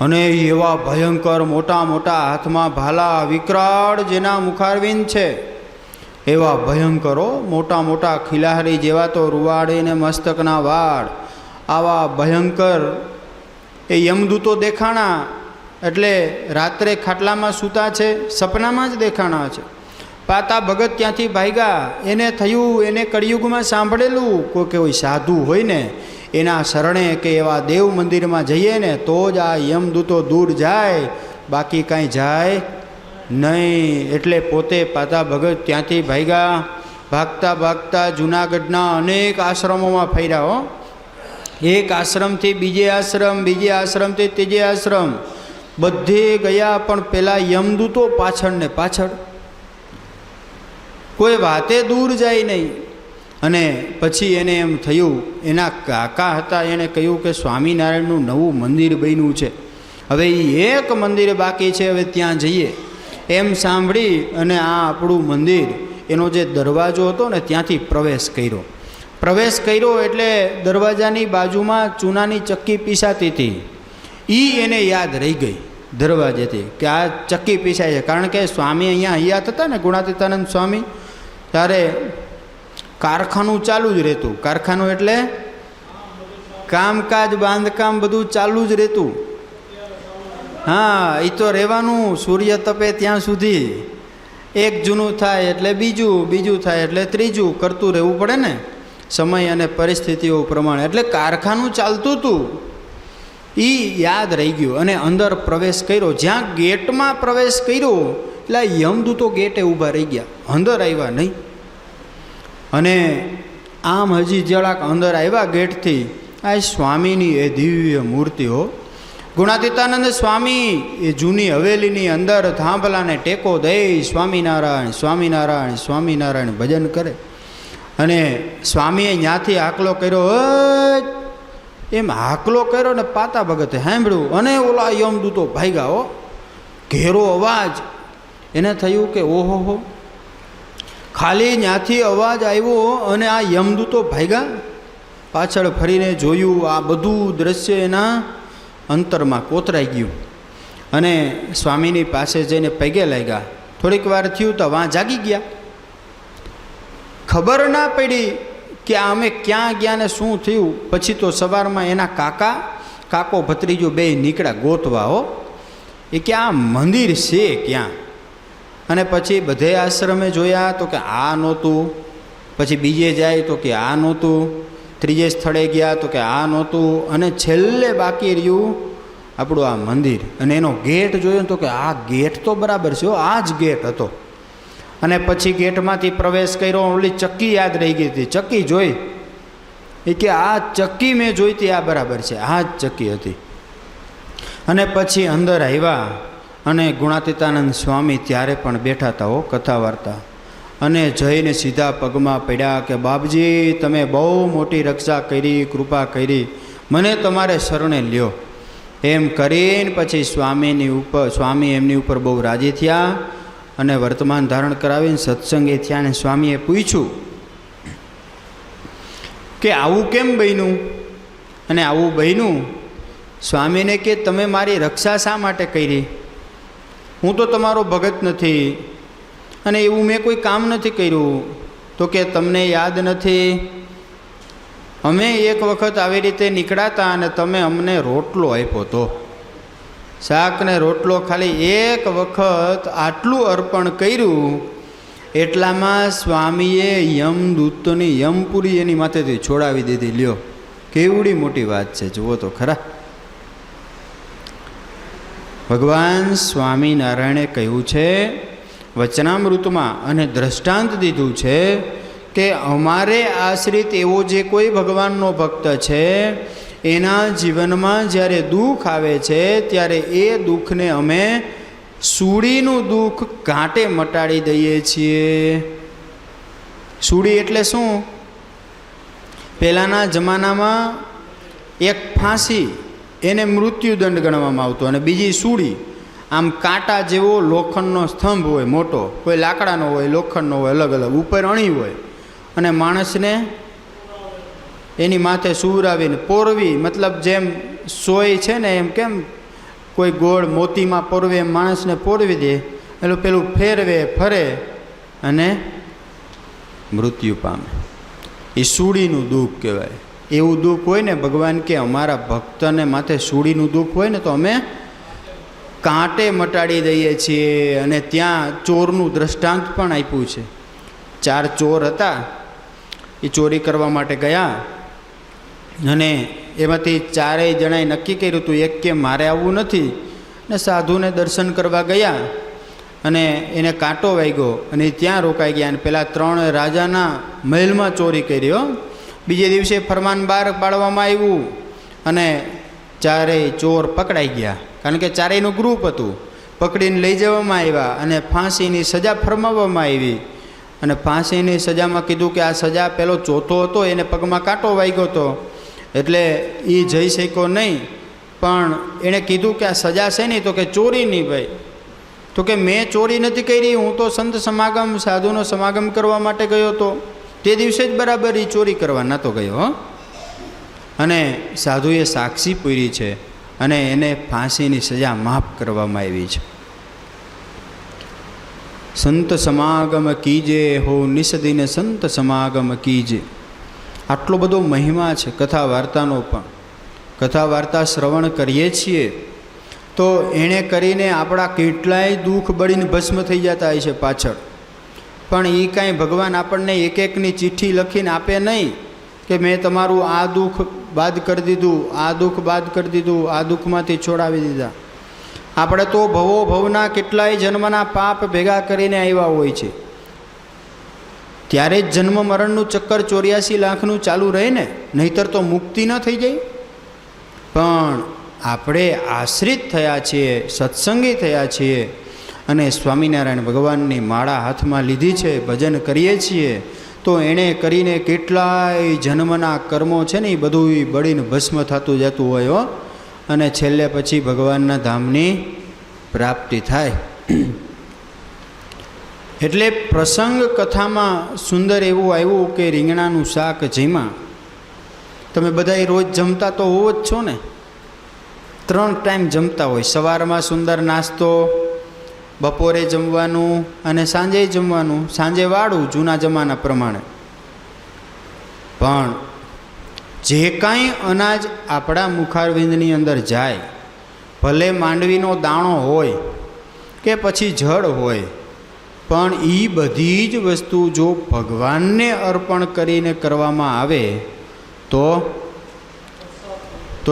અને એવા ભયંકર મોટા મોટા હાથમાં ભાલા, વિકરાળ જેના મુખારવિંદ છે એવા ભયંકરો, મોટા મોટા ખિલાહરી જેવા તો રૂવાડીને મસ્તકના વાળ, આવા ભયંકર એ યમદૂતો દેખાણા. એટલે રાત્રે ખાટલામાં સૂતા છે, સપનામાં જ દેખાણા છે. પાતા ભગત ત્યાંથી ભાગ્યા. એને થયું, એને કળિયુગમાં સાંભળેલું કોઈ સાધુ હોય ને એના શરણે કે એવા દેવ મંદિરમાં જઈએ ને તો જ આ યમદૂતો દૂર જાય, બાકી કાંઈ જાય નહીં. એટલે પોતે પાતા ભગત ત્યાંથી ભાગ્યા. ભાગતા ભાગતા જૂનાગઢના અનેક આશ્રમોમાં ફર્યા હો. એક આશ્રમથી બીજે આશ્રમ, બીજે આશ્રમથી ત્રીજે આશ્રમ, બધે ગયા. પણ પેલા યમદૂતો પાછળ ને પાછળ, કોઈ વાતે દૂર જાય નહીં. અને પછી એને એમ થયું, એના કાકા હતા, એણે કહ્યું કે સ્વામિનારાયણનું નવું મંદિર બન્યું છે, હવે એ એક મંદિર બાકી છે, હવે ત્યાં જઈએ. એમ સાંભળી અને આ આપણું મંદિર, એનો જે દરવાજો હતો ને ત્યાંથી પ્રવેશ કર્યો. પ્રવેશ કર્યો એટલે દરવાજાની બાજુમાં ચૂનાની ચક્કી પીસાતી હતી. એ એને યાદ રહી ગઈ દરવાજેથી કે આ ચક્કી પીસાય છે. કારણ કે સ્વામી અહીંયા હયાત હતા ને, ગુણાતીતાનંદ સ્વામી, ત્યારે કારખાનું ચાલુ જ રહેતું. કારખાનું એટલે કામકાજ, બાંધકામ બધું ચાલુ જ રહેતું. હા, એ તો રહેવાનું. સૂર્ય તપે ત્યાં સુધી એક જૂનું થાય એટલે બીજું, બીજું થાય એટલે ત્રીજું, કરતું રહેવું પડે ને સમય અને પરિસ્થિતિઓ પ્રમાણે. એટલે કારખાનું ચાલતું હતું. એ યાદ રહી ગયું અને અંદર પ્રવેશ કર્યો. જ્યાં ગેટમાં પ્રવેશ કર્યો એટલે યમદૂતો ગેટે ઊભા રહી ગયા, અંદર આવ્યા નહીં. અને આમ હજી જરાક અંદર આવ્યા ગેટથી, આ સ્વામીની એ દિવ્ય મૂર્તિઓ. ગુણાતીતાનંદ સ્વામી એ જૂની હવેલીની અંદર થાંભલાને ટેકો દઈ સ્વામિનારાયણ સ્વામિનારાયણ સ્વામિનારાયણ ભજન કરે. અને સ્વામીએ ત્યાંથી હાકલો કર્યો, એમ હાકલો કર્યો ને પાતા ભગતે સાંભળ્યું અને ઓલા યમદૂતો ભાગ્યા હો. ઘેરો અવાજ. એને થયું કે ઓહો, ખાલી ત્યાંથી અવાજ આવ્યો અને આ યમદૂતો ભાગ્યા. પાછળ ફરીને જોયું, આ બધું દ્રશ્ય એના અંતરમાં કોતરાઈ ગયું. અને સ્વામીની પાસે જઈને પગે લાગ્યા. થોડીક વાર થયું તો વાં જાગી ગયા. ખબર ના પડી કે અમે ક્યાં ગયા ને શું થયું. પછી તો સવારમાં એના કાકો ભત્રીજો બે નીકળ્યા ગોતવા હો. એ કે આ મંદિર છે ક્યાં. અને પછી બધે આશ્રમે જોયા તો કે આ નહોતું. પછી બીજે જાય તો કે આ નહોતું. ત્રીજે સ્થળે ગયા તો કે આ નહોતું. અને છેલ્લે બાકી રહ્યું આપણું આ મંદિર. અને એનો ગેટ જોયો તો કે આ ગેટ તો બરાબર છે, આ જ ગેટ હતો. અને પછી ગેટમાંથી પ્રવેશ કર્યો. ઓલી ચક્કી યાદ રહી ગઈ હતી. ચક્કી જોઈ, એ કે આ ચક્કી મેં જોઈતી, આ બરાબર છે, આ જ ચક્કી હતી. અને પછી અંદર આવ્યા અને ગુણાતીતાનંદ સ્વામી ત્યારે પણ બેઠા હતા હો, કથા વાર્તા. અને જઈને સીધા પગમાં પડ્યા કે બાપજી, તમે બહુ મોટી રક્ષા કરી, કૃપા કરી, મને તમારે શરણે લ્યો. એમ કરીને પછી સ્વામી એમની ઉપર બહુ રાજી થયા અને વર્તમાન ધારણ કરાવીને સત્સંગે થયા. અને સ્વામીએ પૂછ્યું કે આવું કેમ બન્યું, અને આવું બન્યું સ્વામીને કે તમે મારી રક્ષા શા માટે કરી? હું તો તમારો ભગત નથી અને એવું મેં કોઈ કામ નથી કર્યું. તો કે તમને યાદ નથી, અમે એક વખત આવી રીતે નીકળ્યા અને તમે અમને રોટલો આપ્યો હતો, શાક ને રોટલો, ખાલી એક વખત આટલું અર્પણ કર્યું, એટલામાં સ્વામીએ યમદૂતોની યમપુરી એની માથેથી છોડાવી દીધી. લ્યો કેવડી મોટી વાત છે, જુઓ તો ખરા. ભગવાન સ્વામિનારાયણે કહ્યું છે વચનામૃતમાં અને દ્રષ્ટાંત દીધું છે કે અમારે આશ્રિત એવો જે કોઈ ભગવાનનો ભક્ત છે એના જીવનમાં જ્યારે દુઃખ આવે છે ત્યારે એ દુઃખને અમે સૂડીનું દુઃખ ઘાંટે મટાડી દઈએ છીએ. સૂડી એટલે શું? પહેલાંના જમાનામાં એક ફાંસી એને મૃત્યુદંડ ગણવામાં આવતો અને બીજી સૂડી આમ કાંટા જેવો લોખંડનો સ્તંભ હોય મોટો, કોઈ લાકડાનો હોય, લોખંડનો હોય, અલગ અલગ, ઉપર અણી હોય અને માણસને એની માથે સુવરાવીને પોરવી, મતલબ જેમ સોય છે ને એમ કેમ કોઈ ગોળ મોતીમાં પોરવે એમ માણસને પોરવી દે, એટલે પેલું ફેરવે ફરે અને મૃત્યુ પામે. એ સૂડીનું દુઃખ કહેવાય. એવું દુઃખ હોય ને, ભગવાન કે અમારા ભક્તને માથે સૂડીનું દુઃખ હોય ને તો અમે કાંટે મટાડી દઈએ છીએ. અને ત્યાં ચોરનું દ્રષ્ટાંત પણ આપ્યું છે. 4 ચોર હતા, એ ચોરી કરવા માટે ગયા અને એમાંથી 4 જણાએ નક્કી કર્યું હતું, એક કે મારે આવવું નથી, ને સાધુને દર્શન કરવા ગયા અને એને કાંટો વાગ્યો અને ત્યાં રોકાઈ ગયા. અને પેલા 3 રાજાના મહેલમાં ચોરી કરી. બીજે દિવસે ફરમાન બહાર પાડવામાં આવ્યું અને 4 ચોર પકડાઈ ગયા, કારણ કે 4નું ગ્રુપ હતું. પકડીને લઈ જવામાં આવ્યા અને ફાંસીની સજા ફરમાવવામાં આવી. અને ફાંસીની સજામાં કીધું કે આ સજા પેલો ચોથો હતો એને પગમાં કાંટો વાગ્યો હતો એટલે એ જઈ શક્યો નહીં, પણ એણે કીધું કે આ સજા છે નહીં, તો કે ચોરી નહીં ભાઈ, તો કે મેં ચોરી નથી કરી, હું તો સંત સમાગમ સાધુનો સમાગમ કરવા માટે ગયો હતો, તે દિવસે જ બરાબર એ ચોરી કરવા નહોતો ગયો. અને સાધુએ સાક્ષી પૂરી છે અને એને ફાંસીની સજા માફ કરવામાં આવી છે. સંત સમાગમ કીજે હો નિસદીને સંત સમાગમ કીજે. આટલો બધો મહિમા છે કથા વાર્તાનો. પણ કથા વાર્તા શ્રવણ કરીએ છીએ તો એણે કરીને આપણા કેટલાય દુઃખ બળીને ભસ્મ થઈ જતા હોય છે પાછળ. પણ એ કાંઈ ભગવાન આપણને એક એકની ચિઠ્ઠી લખીને આપે નહીં કે મેં તમારું આ દુઃખ બાદ કરી દીધું, આ દુઃખ બાદ કરી દીધું, આ દુઃખમાંથી છોડાવી દીધા. આપણે તો ભવો ભવના કેટલાય જન્મના પાપ ભેગા કરીને આવ્યા હોય છે, ત્યારે જ જન્મ મરણનું ચક્કર 84 લાખનું ચાલુ રહે ને, નહીતર તો મુક્તિ ન થઈ જાય. પણ આપણે આશ્રિત થયા છીએ, સત્સંગી થયા છીએ અને સ્વામિનારાયણ ભગવાનની માળા હાથમાં લીધી છે, ભજન કરીએ છીએ, તો એણે કરીને કેટલાય જન્મના કર્મો છે ને એ બધું બળીને ભસ્મ થતું જતું હોય અને છેલ્લે પછી ભગવાનના ધામની પ્રાપ્તિ થાય. એટલે પ્રસંગ કથામાં સુંદર એવું આવ્યું કે રીંગણાનું શાક જેમાં તમે બધાય રોજ જમતા તો હોવ જ છો ને, 3 ટાઈમ જમતા હોય. સવારમાં સુંદર નાસ્તો, બપોરે જમવાનું અને સાંજે જમવાનું. સાંજે વાળું જૂના જમાના પ્રમાણે. પણ જે કાંઈ અનાજ આપણા મુખારવિંદની અંદર જાય, ભલે માંડવીનો દાણો હોય કે પછી જળ હોય, પણ એ બધી જ વસ્તુ જો ભગવાનને અર્પણ કરીને કરવામાં આવે તો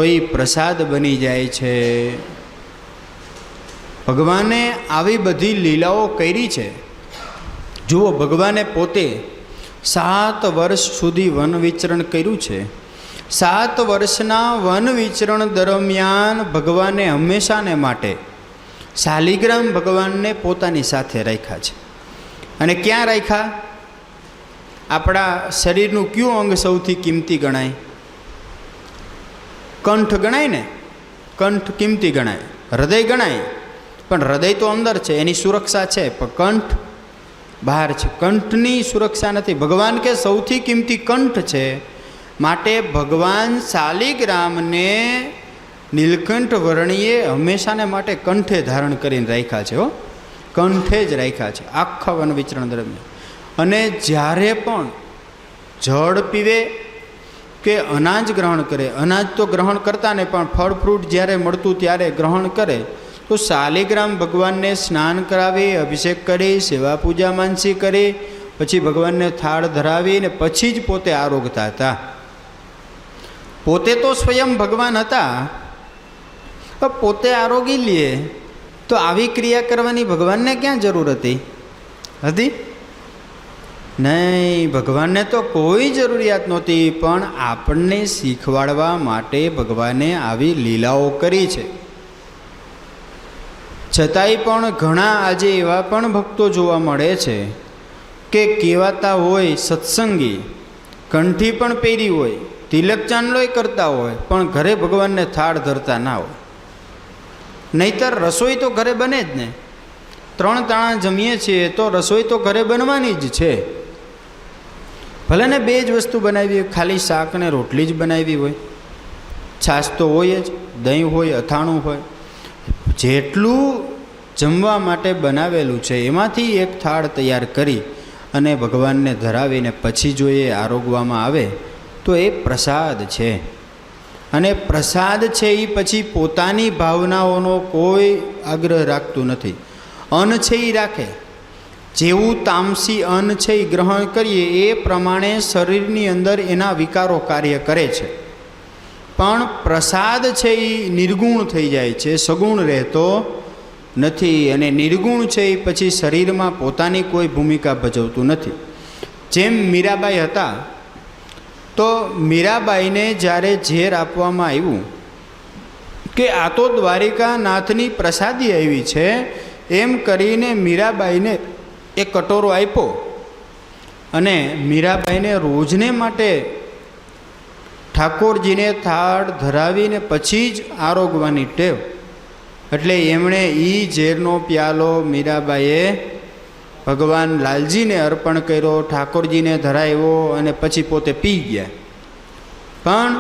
એ પ્રસાદ બની જાય છે. ભગવાને આવી બધી લીલાઓ કરી છે. જુઓ, ભગવાને પોતે 7 વર્ષ સુધી વન વિચરણ કર્યું છે. 7 વર્ષના વન વિચરણ દરમિયાન ભગવાને હંમેશાને માટે શાલિગ્રામ ભગવાનને પોતાની સાથે રાખ્યા છે. અને ક્યાં રાખ્યા? આપણા શરીરનું કયું અંગ સૌથી કિંમતી ગણાય? કંઠ ગણાય ને, કંઠ કિંમતી ગણાય, હૃદય ગણાય, પણ હૃદય તો અંદર છે, એની સુરક્ષા છે, પણ કંઠ બહાર છે. કંઠની સુરક્ષા નથી. ભગવાન કે સૌથી કિંમતી કંઠ છે માટે ભગવાન શાલિગ્રામને નીલકંઠ વર્ણીએ હંમેશાને માટે કંઠે ધારણ કરીને રાખ્યા છે. કંઠે જ રાખ્યા છે આખા વન વિચરણ દરમિયાન. અને જ્યારે પણ જળ પીવે કે અનાજ ગ્રહણ કરે, અનાજ તો ગ્રહણ કરતા નહીં પણ ફળ ફ્રૂટ જ્યારે મળતું ત્યારે ગ્રહણ કરે, તો શાલિગ્રામ ભગવાનને સ્નાન કરાવી, અભિષેક કરી, સેવા પૂજા માનસી કરી, પછી ભગવાનને થાળ ધરાવીને પછી જ પોતે આરોગતા હતા. પોતે તો સ્વયં ભગવાન હતા, પણ પોતે આરોગી લે તો આવી ક્રિયા કરવાની ભગવાનને ક્યાં જરૂર હતી? નહીં, ભગવાનને તો કોઈ જરૂરિયાત નહોતી, પણ આપણને શીખવાડવા માટે ભગવાને આવી લીલાઓ કરી છે. છતાંય પણ ઘણા આજે એવા પણ ભક્તો જોવા મળે છે કે કહેવાતા હોય સત્સંગી, કંઠી પણ પહેરી હોય, તિલક ચાંદલોય કરતા હોય, પણ ઘરે ભગવાનને થાળ ધરતા ના હોય. નહીંતર રસોઈ તો ઘરે બને જ ને. 3 તાણા જમીએ છીએ તો રસોઈ તો ઘરે બનવાની જ છે. ભલે ને 2 જ વસ્તુ બનાવી હોય, ખાલી શાક ને રોટલી જ બનાવી હોય, છાશ તો હોય જ, દહીં હોય, અથાણું હોય, જેટલું જમવા માટે બનાવેલું છે એમાંથી એક થાળ તૈયાર કરી અને ભગવાનને ધરાવીને પછી જો એ આરોગવામાં આવે તો એ પ્રસાદ છે. અને પ્રસાદ છે એ પછી પોતાની ભાવનાઓનો કોઈ આગ્રહ રાખતું નથી. અન્ન છે એ રાખે, જેવું તામસી અન્ન છે એ ગ્રહણ કરીએ એ પ્રમાણે શરીરની અંદર એના વિકારો કાર્ય કરે છે. પણ પ્રસાદ છે એ નિર્ગુણ થઈ જાય છે, સગુણ રહેતો નથી. અને નિર્ગુણ છે એ પછી શરીરમાં પોતાની કોઈ ભૂમિકા ભજવતું નથી. જેમ મીરાબાઈ હતા, તો મીરાબાઈને જ્યારે ઝેર આપવામાં આવ્યું કે આ તો દ્વારિકાનાથની પ્રસાદી આવી છે, એમ કરીને મીરાબાઈને એ કટોરો આપ્યો. અને મીરાબાઈને રોજને માટે ઠાકોરજીને થાળ ધરાવીને પછી જ આરોગવાની ટેવ. એટલે એમણે એ ઝેરનો પ્યાલો મીરાબાઈએ ભગવાન લાલજીને અર્પણ કર્યો, ઠાકોરજીને ધરાવ્યો અને પછી પોતે પી ગયા. પણ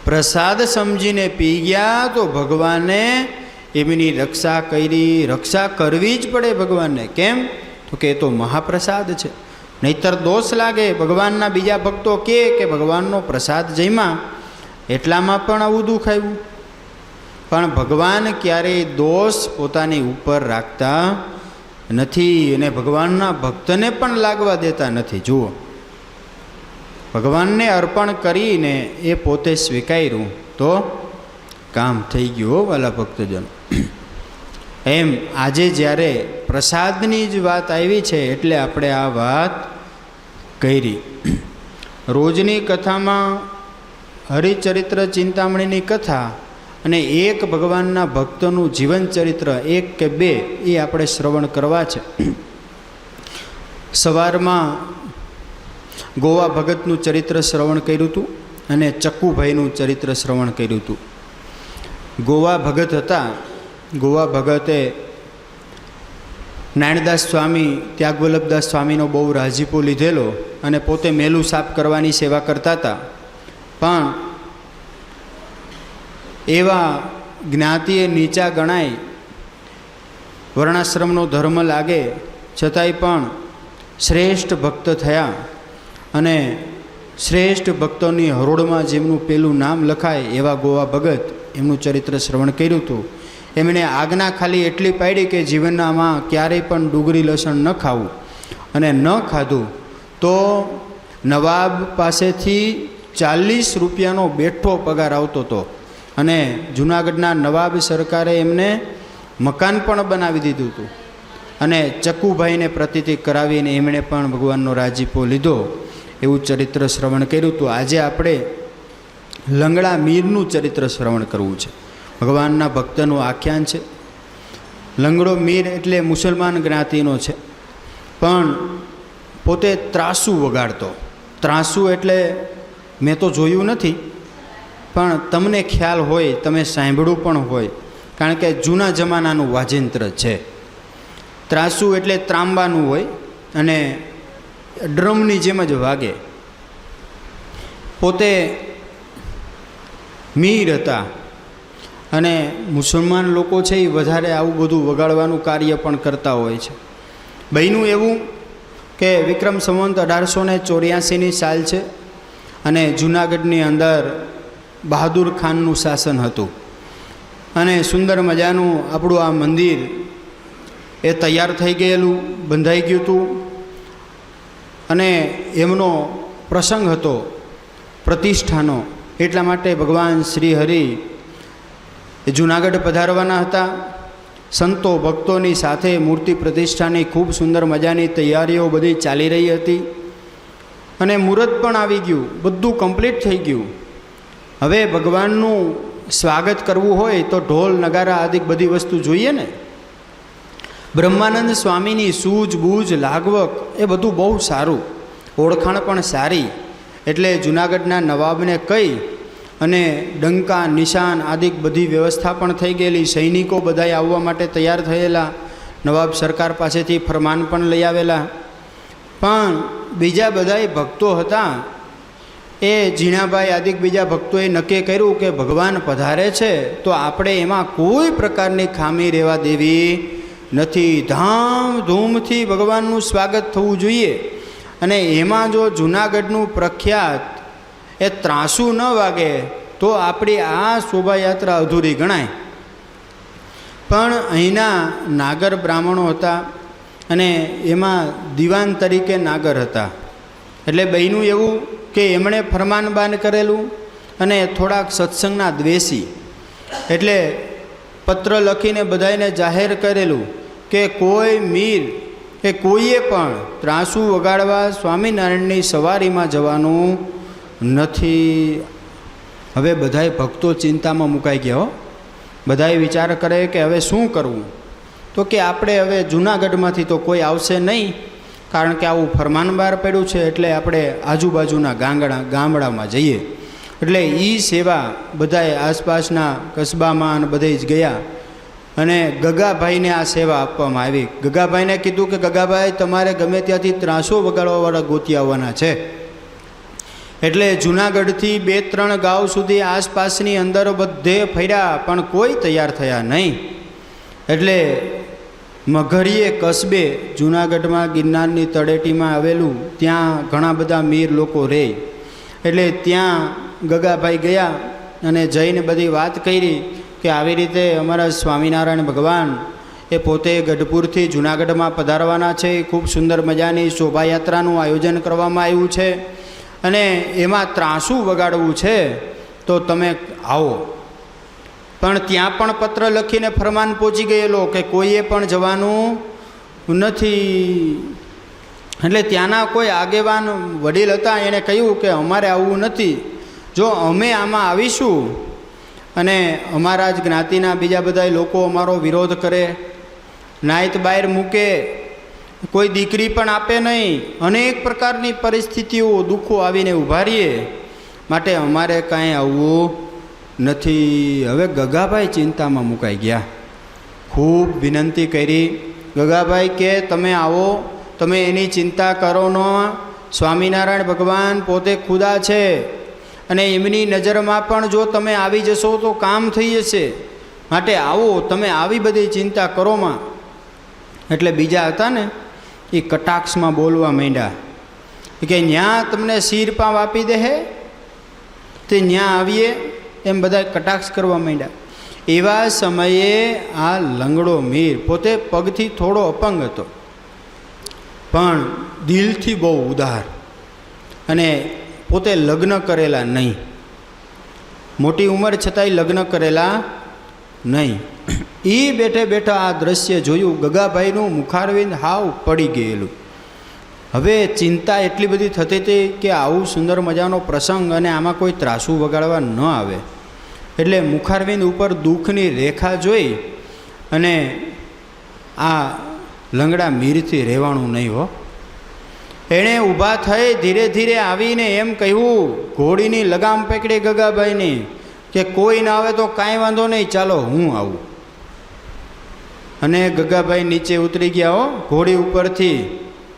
પ્રસાદ સમજીને પી ગયા તો ભગવાને એમની રક્ષા કરી. રક્ષા કરવી જ પડે ભગવાનને. કેમ? તો કે એ તો મહાપ્રસાદ છે. નહીતર દોષ લાગે. ભગવાનના બીજા ભક્તો કે ભગવાનનો પ્રસાદ જમ્યા એટલામાં પણ આવું દુઃખ આવ્યું. પણ ભગવાન ક્યારેય દોષ પોતાની ઉપર રાખતા નથી અને ભગવાનના ભક્તને પણ લાગવા દેતા નથી. જુઓ, ભગવાનને અર્પણ કરીને એ પોતે સ્વીકાર્યું તો કામ થઈ ગયું. વાલા ભક્તજનો, એમ આજે જ્યારે પ્રસાદની જ વાત આવી છે એટલે આપણે આ વાત કરી. રોજની કથામાં હરિચરિત્ર ચિંતામણીની કથા અને એક ભગવાનના ભક્તનું જીવન ચરિત્ર 1 કે 2 એ આપણે શ્રવણ કરવા છે. સવારમાં ગોવા ભગતનું ચરિત્ર શ્રવણ કર્યું હતું અને ચક્કુભાઈનું ચરિત્ર શ્રવણ કર્યું હતું. ગોવા ભગત હતા. ગોવા ભગતે નારાયણદાસ સ્વામી, ત્યાગવલ્લભદાસ સ્વામીનો બહુ રાજીપો લીધેલો અને પોતે મેલું સાફ કરવાની સેવા કરતા હતા. પણ એવા જ્ઞાતિએ નીચા ગણાય, વર્ણાશ્રમનો ધર્મ લાગે, છતાંય પણ શ્રેષ્ઠ ભક્ત થયા. અને શ્રેષ્ઠ ભક્તોની હરોળમાં જેમનું પેલું નામ લખાય એવા ગોવા ભગત એમનું ચરિત્ર શ્રવણ કર્યું હતું. એમણે આજ્ઞા ખાલી એટલી પાડી કે જીવનમાં ક્યારેય પણ ડુંગળી લસણ ન ખાવું. અને ન ખાધું તો નવાબ પાસેથી 40 રૂપિયાનો બેઠો પગાર આવતો હતો. અને જૂનાગઢના નવાબ સરકારે એમને મકાન પણ બનાવી દીધું હતું. અને ચક્કુભાઈને પ્રતીતિ કરાવીને એમણે પણ ભગવાનનો રાજીપો લીધો. એવું ચરિત્ર શ્રવણ કર્યું હતું. આજે આપણે લંગડા મીરનું ચરિત્ર શ્રવણ કરવું છે. ભગવાનના ભક્તનું આખ્યાન છે. લંગડો મીર એટલે મુસલમાન જ્ઞાતિનો છે, પણ પોતે ત્રાસુ વગાડતો. ત્રાસુ એટલે મેં તો જોયું નથી, પણ તમને ખ્યાલ હોય, તમે સાંભળ્યું પણ હોય, કારણ કે જૂના જમાનાનું વાજિંત્ર છે. ત્રાસુ એટલે ત્રાંબાનું હોય અને ડ્રમની જેમ જ વાગે. પોતે મીર હતા અને મુસલમાન લોકો છે એ વધારે આવું બધું વગાડવાનું કાર્ય પણ કરતા હોય છે. બન્યું એવું કે વિક્રમ સંવંત 1884ની સાલ છે અને જૂનાગઢની અંદર બહાદુર ખાનનું શાસન હતું અને સુંદર મજાનું આપણું આ મંદિર એ તૈયાર થઈ ગયેલું, બંધાઈ ગયું હતું અને એમનો પ્રસંગ હતો પ્રતિષ્ઠાનો. એટલા માટે ભગવાન શ્રી હરિ એ જૂનાગઢ પધારવાના હતા. સંતો ભક્તોની સાથે મૂર્તિ પ્રતિષ્ઠાની ખૂબ સુંદર મજાની તૈયારીઓ બધી ચાલી રહી હતી અને મુહૂર્ત પણ આવી ગયું, બધું કમ્પ્લીટ થઈ ગયું. હવે ભગવાનનું સ્વાગત કરવું હોય તો ઢોલ નગારા આદિ બધી વસ્તુ જોઈએ ને. બ્રહ્માનંદ સ્વામીની સૂઝબૂઝ લાગવક એ બધું બહુ સારું, ઓળખાણ પણ સારી. એટલે જૂનાગઢના નવાબને કહી અને ડંકા નિશાન આદિ બધી વ્યવસ્થા પણ થઈ ગયેલી. સૈનિકો બધાય આવવા માટે તૈયાર થયેલા. નવાબ સરકાર પાસેથી ફરમાન પણ લઈ આવેલા. પણ બીજા બધાય ભક્તો હતા એ ઝીણાભાઈ આદિ બીજા ભક્તોએ નક્કી કર્યું કે ભગવાન પધારે છે તો આપણે એમાં કોઈ પ્રકારની ખામી રહેવા દેવી નથી. ધામધૂમથી ભગવાનનું સ્વાગત થવું જોઈએ અને એમાં જો જૂનાગઢનું પ્રખ્યાત એ ત્રાસું ન વાગે તો આપણી આ શોભાયાત્રા અધૂરી ગણાય. પણ અહીંના નાગર બ્રાહ્મણો હતા અને એમાં દિવાન તરીકે નાગર હતા. એટલે બન્યું એવું કે એમણે ફરમાનબાન કરેલું અને થોડાક સત્સંગના દ્વેષી એટલે પત્ર લખીને બધાને જાહેર કરેલું કે કોઈ મીર કે કોઈએ પણ ત્રાસું વગાડવા સ્વામિનારાયણની સવારીમાં જવાનું નથી. હવે બધાય ભક્તો ચિંતામાં મુકાઈ ગયા હો. બધાએ વિચાર કરે કે હવે શું કરવું? તો કે આપણે હવે જૂનાગઢમાંથી તો કોઈ આવશે નહીં, કારણ કે આવું ફરમાન બહાર પડ્યું છે, એટલે આપણે આજુબાજુના ગામડામાં જઈએ. એટલે એ સેવા બધાએ આસપાસના કસ્બામાં અને બધે જ ગયા અને ગગાભાઈને આ સેવા આપવામાં આવી. ગગાભાઈને કીધું કે ગગાભાઈ તમારે ગમે ત્યાંથી ત્રાસો વગાડવાવાળા ગોતી આવવાના છે. એટલે જૂનાગઢથી 2-3 ગાંવ સુધી આસપાસની અંદર બધે ફર્યા પણ કોઈ તૈયાર થયા નહીં. એટલે મઘરીએ કસ્બે જૂનાગઢમાં ગિરનારની તળેટીમાં આવેલું, ત્યાં ઘણા બધા મીર લોકો રહે. એટલે ત્યાં ગગાભાઈ ગયા અને જઈને બધી વાત કરી કે આવી રીતે અમારા સ્વામિનારાયણ ભગવાન એ પોતે ગઢપુરથી જૂનાગઢમાં પધારવાના છે. ખૂબ સુંદર મજાની શોભાયાત્રાનું આયોજન કરવામાં આવ્યું છે અને એમાં ત્રાસું વગાડવું છે તો તમે આવો. પણ ત્યાં પણ પત્ર લખીને ફરમાન પહોંચી ગયેલો કે કોઈએ પણ જવાનું નથી. એટલે ત્યાંના કોઈ આગેવાન વડીલ હતા, એણે કહ્યું કે અમારે આવવું નથી. જો અમે આમાં આવીશું અને અમારા જ જ્ઞાતિના બીજા બધા લોકો અમારો વિરોધ કરે, નાયત બહાર મૂકે, કોઈ દીકરી પણ આપે નહીં, અનેક પ્રકારની પરિસ્થિતિઓ દુઃખો આવીને ઊભા રહીએ, માટે અમારે કાંઈ આવવું નથી. હવે ગગાભાઈ ચિંતામાં મુકાઈ ગયા. ખૂબ વિનંતી કરી. ગગાભાઈ કે તમે આવો, તમે એની ચિંતા કરો ન. સ્વામિનારાયણ ભગવાન પોતે ખુદા છે અને એમની નજરમાં પણ જો તમે આવી જશો તો કામ થઈ જશે, માટે આવો, તમે આવી બધી ચિંતા કરોમાં. એટલે બીજા હતા ને એ કટાક્ષમાં બોલવા માંડ્યા કે ન્યા તમને શીર પાવ આપી દે હે તે ન્યા આવીએ, એમ બધા કટાક્ષ કરવા માંડ્યા. એવા સમયે આ લંગડો મીર પોતે પગથી થોડો અપંગ હતો પણ દિલથી બહુ ઉદાર અને પોતે લગ્ન કરેલા નહીં, મોટી ઉંમર છતાંય લગ્ન કરેલા નહીં. એ બેઠે બેઠા આ દ્રશ્ય જોયું. ગગાભાઈનું મુખારવિંદ હાવ પડી ગયેલું. હવે ચિંતા એટલી બધી થતી હતી કે આવું સુંદર મજાનો પ્રસંગ અને આમાં કોઈ ત્રાસું વગાડવા ન આવે. એટલે મુખારવિંદ ઉપર દુઃખની રેખા જોઈ અને આ લંગડા મીરથી રહેવાનું નહીં હો. એણે ઊભા થઈ ધીરે ધીરે આવીને એમ કહ્યું, ઘોડીની લગામ પકડી ગગાભાઈની કે કોઈ ના આવે તો કાંઈ વાંધો નહીં, ચાલો હું આવું. અને ગગાભાઈ નીચે ઉતરી ગયા હો ઘોડી ઉપરથી.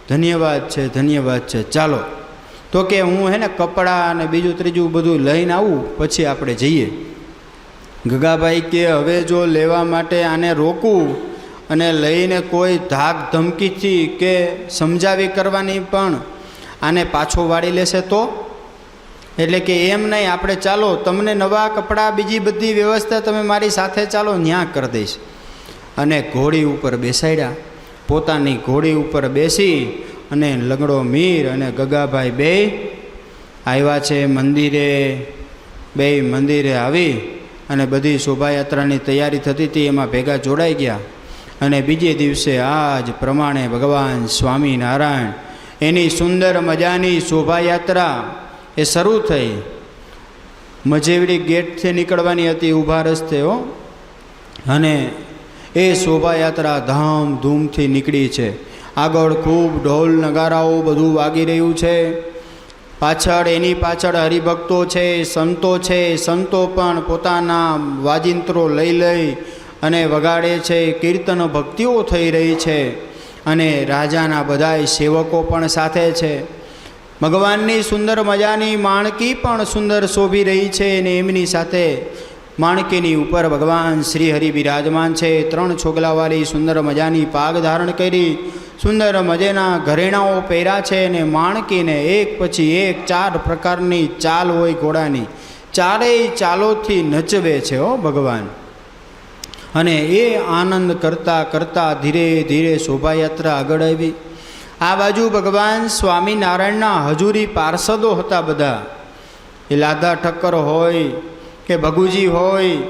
ધન્યવાદ છે, ધન્યવાદ છે, ચાલો. તો કે હું હે ને કપડાં અને બીજું ત્રીજું બધું લઈને આવું પછી આપણે જઈએ. ગગાભાઈ કે હવે જો લેવા માટે આને રોકવું અને લઈને કોઈ ધાક ધમકીથી કે સમજાવી કરવાની પણ આને પાછો વાળી લેશે તો, એટલે કે એમ નહીં, આપણે ચાલો તમને નવા કપડાં બીજી બધી વ્યવસ્થા તમે મારી સાથે ચાલો ન્યા કરી દઈશ. અને ઘોડી ઉપર બેસાડ્યા. પોતાની ઘોડી ઉપર બેસી અને લંગડો મીર અને ગગાભાઈ બે આવ્યા છે મંદિરે. બે મંદિરે આવી અને બધી શોભાયાત્રાની તૈયારી થતી હતી એમાં ભેગા જોડાઈ ગયા. અને બીજે દિવસે આજ પ્રમાણે ભગવાન સ્વામિનારાયણ એની સુંદર મજાની શોભાયાત્રા એ શરૂ થઈ. મજેવડી ગેટથી નીકળવાની હતી ઊભા રસ્તે હો. અને એ શોભાયાત્રા ધામધૂમથી નીકળી છે. આગળ ખૂબ ઢોલ નગારાઓ બધું વાગી રહ્યું છે. પાછળ એની પાછળ હરિભક્તો છે, સંતો છે. સંતો પણ પોતાના વાજિંત્રો લઈ લઈ અને વગાડે છે. કીર્તન ભક્તિઓ થઈ રહી છે. અને રાજાના બધાય સેવકો પણ સાથે છે. ભગવાનની સુંદર મજાની માણકી પણ સુંદર શોભી રહી છે. અને એમની સાથે માણકીની ઉપર ભગવાન શ્રી હરિ બિરાજમાન છે. 3 છોગલાવાળી સુંદર મજાની પાગ ધારણ કરી, સુંદર મજાના ઘરેણાઓ પહેર્યા છે. અને માણકીને એક પછી એક 4 પ્રકારની ચાલ હોય ઘોડાની, ચારેય ચાલોથી નચવે છે હો ભગવાન. અને એ આનંદ કરતાં કરતાં ધીરે ધીરે શોભાયાત્રા આગળ આવી. આ બાજુ ભગવાન સ્વામિનારાયણના હજુરી પાર્ષદો હતા બધા. એ લાધા ઠક્કર હોય કે ભગુજી હોય